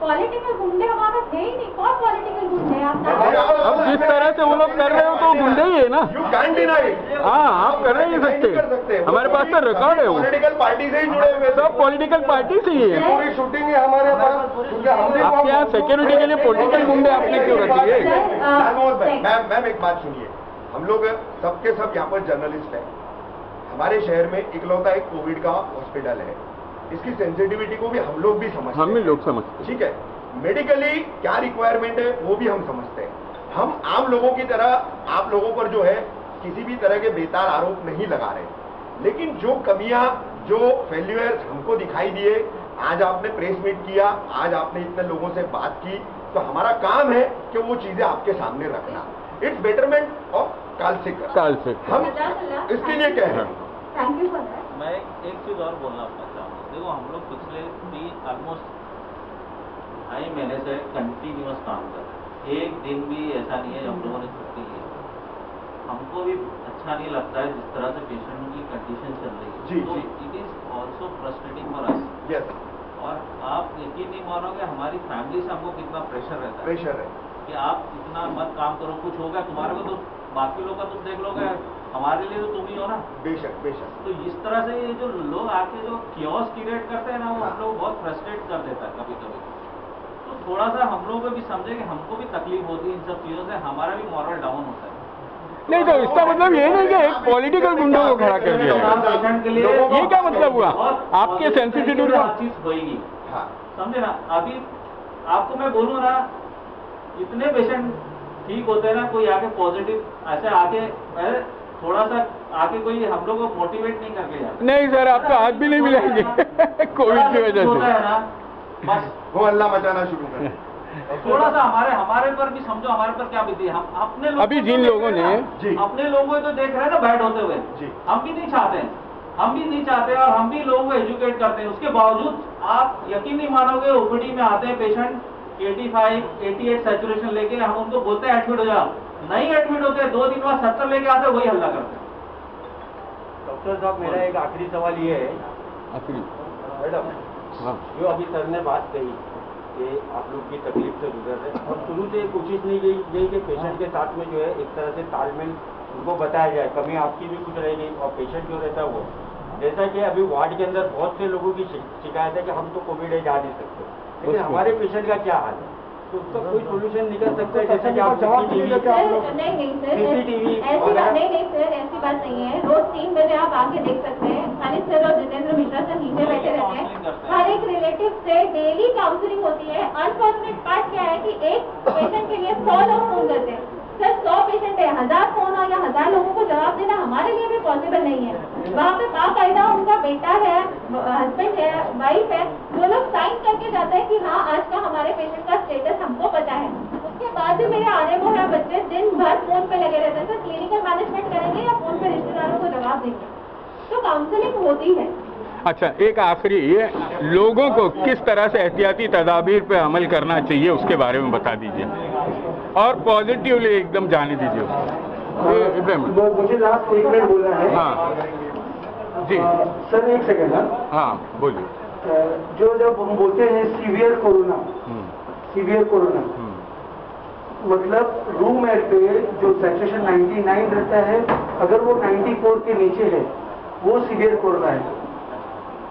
पॉलिटिकल गुंडे हमारे थे ही नहीं। कौन पॉलिटिकल गुंडे? अब जिस तरह से वो लोग कर रहे हो तो गुंडे ही है ना। हाँ, आप कर नहीं सकते, हमारे पास तो रिकॉर्ड है, वो पॉलिटिकल पार्टी से ही जुड़े हुए, सब पॉलिटिकल पार्टी से ही है। पूरी शूटिंग है हमारे पास। आपके यहाँ सिक्योरिटी के लिए पॉलिटिकल गुंडे आपने क्यों रखी है? मैम एक बात सुनिए, हम लोग सबके सब यहाँ पर जर्नलिस्ट हैं। हमारे शहर में इकलौता एक कोविड का हॉस्पिटल है, इसकी सेंसिटिविटी को भी हम लोग भी समझते हैं। हम भी लोग समझते हैं। ठीक है, मेडिकली क्या रिक्वायरमेंट है वो भी हम समझते हैं। हम आम लोगों की तरह आप लोगों पर जो है किसी भी तरह के बेतार आरोप नहीं लगा रहे, लेकिन जो कमियां, जो फेल्यूअर्स हमको दिखाई दिए, आज आपने प्रेस मीट किया, आज आपने इतने लोगों से बात की, तो हमारा काम है कि वो चीजें आपके सामने रखना। इट्स बेटरमेंट ऑफ कालसेकर, हम इसके लिए कह रहे हैं। Thank you for that. मैं एक चीज और बोलना चाहूँगा। देखो, हम लोग पिछले ऑलमोस्ट 2.5 महीने से कंटिन्यूअस काम कर रहे हैं। एक दिन भी ऐसा नहीं है हम लोगों ने छुट्टी ली। हमको भी अच्छा नहीं लगता है जिस तरह से पेशेंट की कंडीशन चल रही है। तो it is also frustrating for us. और आप यकीन नहीं मानोगे, हमारी फैमिली से हमको कितना प्रेशर रहता है। प्रेशर है कि आप इतना मत काम करो, कुछ होगा तुम्हारे को तो बाकी लोग का तुम देख लोगे, हमारे लिए तो तुम ही हो ना। बेशक बेशक। तो इस तरह से ये जो लोग आके जो कियोस क्रिएट करते हैं ना, वो हम लोग बहुत फ्रस्ट्रेट कर देता है कभी कभी। तो थोड़ा सा हम लोग को भी समझे कि हमको भी तकलीफ होती है इन सब चीज़ों से, हमारा भी मॉरल डाउन होता है। नहीं, तो इसका मतलब ये नहीं कि एक पॉलिटिकल गुंडों को खड़ा कर दिया, ये क्या मतलब हुआ? आपके सेंसिटिविटी चीज होगी, समझे ना। अभी आपको मैं बोलूँ ना, इतने पेशेंट ठीक होते हैं ना, कोई आके पॉजिटिव ऐसे आके थोड़ा सा आके कोई हम लोग को मोटिवेट नहीं करके जाता। नहीं सर, आपको हाथ भी नहीं मिलेंगे कोविड की वजह से ना, बस वो अल्लाह मचाना शुरू कर। थोड़ा सा हमारे पर भी समझो, हमारे पर क्या बीती। हम अपने लोग अभी जिन लोगों ने अपने लोगों को तो देख रहे हैं ना बैड होते हुए, हम भी नहीं चाहते हैं, और हम भी लोगों को एजुकेट करते हैं। उसके बावजूद आप यकीन नहीं मानोगे, ओपीडी में आते हैं पेशेंट 85, 88 सैचुरेशन लेके, हम उनको बोलते हैं एडमिट हो जाओ, नहीं एडमिट होते, 2 दिन बाद 70 लेके आते, वही हल्ला करते हैं। डॉक्टर साहब, मेरा एक आखिरी सवाल ये है, मैडम, जो अभी सर ने बात कही कि आप लोग की तकलीफ से गुजर रहे, और शुरू से कोशिश नहीं गई कि पेशेंट के साथ में जो है एक तरह से तालमेल उनको बताया जाए, कमी आपकी भी कुछ रहेगी और पेशेंट जो रहता है वो, जैसा कि अभी वार्ड के अंदर बहुत से लोगों की शिकायत है कि हम तो कोविड है जा नहीं सकते, लेकिन हमारे पेशेंट का क्या हाल है, तो उसका कोई सोल्यूशन निकल सकता है? जैसे कि आप नहीं सर, ऐसी बात नहीं है। रोज 3 बजे आप आके देख सकते हैं, खालिद सर और जितेंद्र मिश्रा सर नीचे बैठे रहते हैं, हर एक रिलेटिव से डेली काउंसलिंग होती है। अनफॉर्चुनेट पार्ट क्या है कि एक पेशेंट के लिए 100 लोग फोन करते हैं। सर 100 पेशेंट है, 1000 फोन हो या 1000 लोगों को जवाब देना हमारे लिए भी पॉसिबल नहीं है। वहाँ पे बाकायदा उनका बेटा है, हस्बैंड है, वाइफ है, वो लोग साइन करके जाते हैं कि हाँ आज का हमारे पेशेंट का स्टेटस हमको पता है। उसके बाद भी मेरे आने वो है बच्चे दिन भर फोन पे लगे रहते हैं। सर क्लिनिकल मैनेजमेंट करेंगे या फोन पे रिश्तेदारों को जवाब देंगे? तो काउंसलिंग होती है। अच्छा, एक आखिरी, ये लोगों को किस तरह से एहतियाती तदाबीर पे अमल करना चाहिए उसके बारे में बता दीजिए, और पॉजिटिवली एकदम जाने दीजिए उसको। मुझे लास्ट 1 मिनट बोलना है। हाँ जी सर, 1 सेकेंड। हाँ बोलिए। जब हम बोलते हैं सीवियर कोरोना, मतलब रूम एयर पे जो सैचुरेशन 99 रहता है, अगर वो 94 के नीचे है वो सीवियर कोरोना है।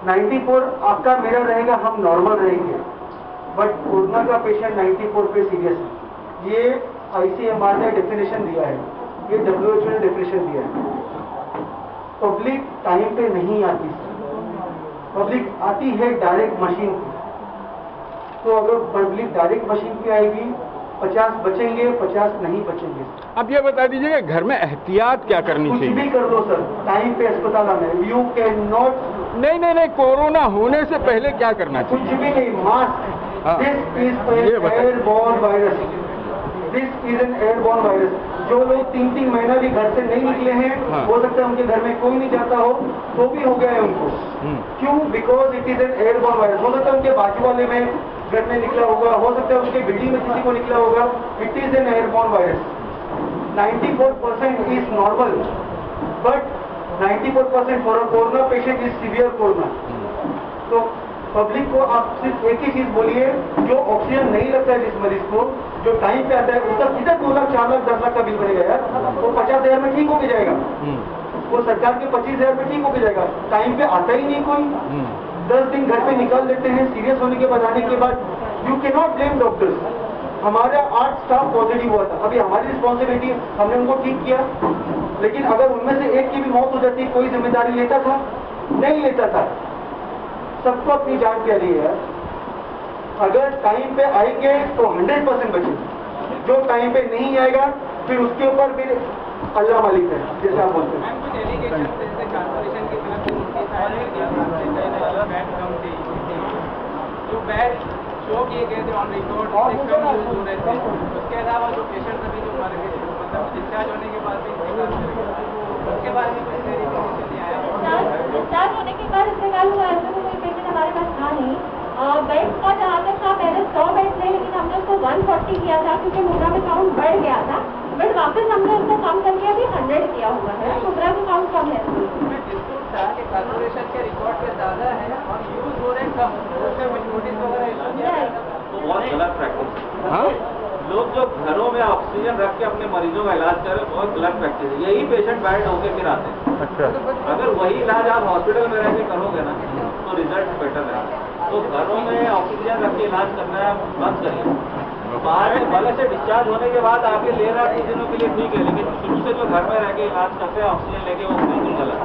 94 आपका मेरा रहेगा, हम नॉर्मल रहेंगे। बट कोरोना का पेशेंट 94 पे सीरियस है। ये ICMR ने डेफिनेशन दिया है, ये WHO ने डेफिनेशन दिया है। पब्लिक टाइम पे नहीं आती, पब्लिक आती है डायरेक्ट मशीन पे। तो अगर पब्लिक डायरेक्ट मशीन पे आएगी 50 बचेंगे, 50 नहीं बचेंगे। अब ये बता दीजिए घर में एहतियात क्या करनी चाहिए? कुछ भी कर दो सर, टाइम पे अस्पताल आना है। You can not. नहीं, कोरोना होने से पहले क्या करना कुछ चाहिए? भी नहीं, mask. This is airborne virus, this is an airborne virus. जो लोग 3-3 महीना भी घर से नहीं निकले हैं, हो सकता है उनके घर में कोई नहीं जाता हो, तो भी हो गया है उनको। क्यों? Because it is an airborne virus. हो सकता है उनके बाजू वाले में घर में निकला होगा, हो सकता है उनके बिल्डिंग में किसी को निकला होगा। It is an airborne virus. 94% is normal, but 94% for a corona patient is severe corona. तो पब्लिक को आप सिर्फ एक ही चीज बोलिए, जो ऑक्सीजन नहीं लगता है जिस मरीज को, जो टाइम पे आता है, उसका सीधा 2 लाख 4 लाख 10 लाख का बिल बनेगा यार, वो 50,000 में ठीक होके जाएगा। वो सरकार के 25,000 में ठीक होके जाएगा। टाइम पे आता ही नहीं कोई, 10 दिन घर पे निकाल देते हैं। सीरियस होने के बाद आने के बाद you can not blame doctors. हमारा 8 स्टाफ पॉजिटिव हुआ था, अभी हमारी रिस्पॉन्सिबिलिटी, हमने उनको ठीक किया। लेकिन अगर उनमें से एक की भी मौत हो जाती, कोई जिम्मेदारी लेता था? नहीं लेता था। सबको अपनी जान प्यारी है। अगर टाइम पे आएंगे तो 100% बचेंगे, जो टाइम पे नहीं आएगा फिर उसके ऊपर फिर अल्लाह मालिक है, जैसे आप बोलते हैं। जो बैड शो किए गए थे ऑन रिकॉर्ड, उसके अलावा जो पेशेंट अभी जो मर गए, मतलब डिस्चार्ज होने के बाद भी उसके बाद भी कोई वेरिफिकेशन नहीं आया। डिस्चार्ज होने के बाद इंतकाल हुआ, ऐसा तो कोई पेशेंट हमारे पास था नहीं। बेड का जहाँ तक था, पहले 100 बेड थे, लेकिन हमने उसको 140 किया था क्योंकि मुद्रा में काउंट बढ़ गया था। बट वापस हमने उसको कम करके अभी 100 किया हुआ है। मुद्रा का काउंट कम है। कॉर्पोरेशन के रिकॉर्ड पे ज्यादा है और यूज हो रहे कम, उससे नोटिस वगैरह तो बहुत गलत प्रैक्टिस है। लोग जो घरों में ऑक्सीजन रख के अपने मरीजों का इलाज कर रहे हैं, बहुत गलत प्रैक्टिस है। यही पेशेंट बैड होके फिर आते हैं। अच्छा। अगर वही इलाज आप हॉस्पिटल में रह के करोगे ना तो रिजल्ट बेटर है। तो घरों में ऑक्सीजन रख के इलाज करना है बंद करिए। बाहर में भले से डिस्चार्ज होने के बाद आके ले रहा है 2 दिनों के लिए ठीक है, लेकिन शुरू से जो घर में रह के इलाज करते हैं ऑक्सीजन लेके, वो बिल्कुल गलत है।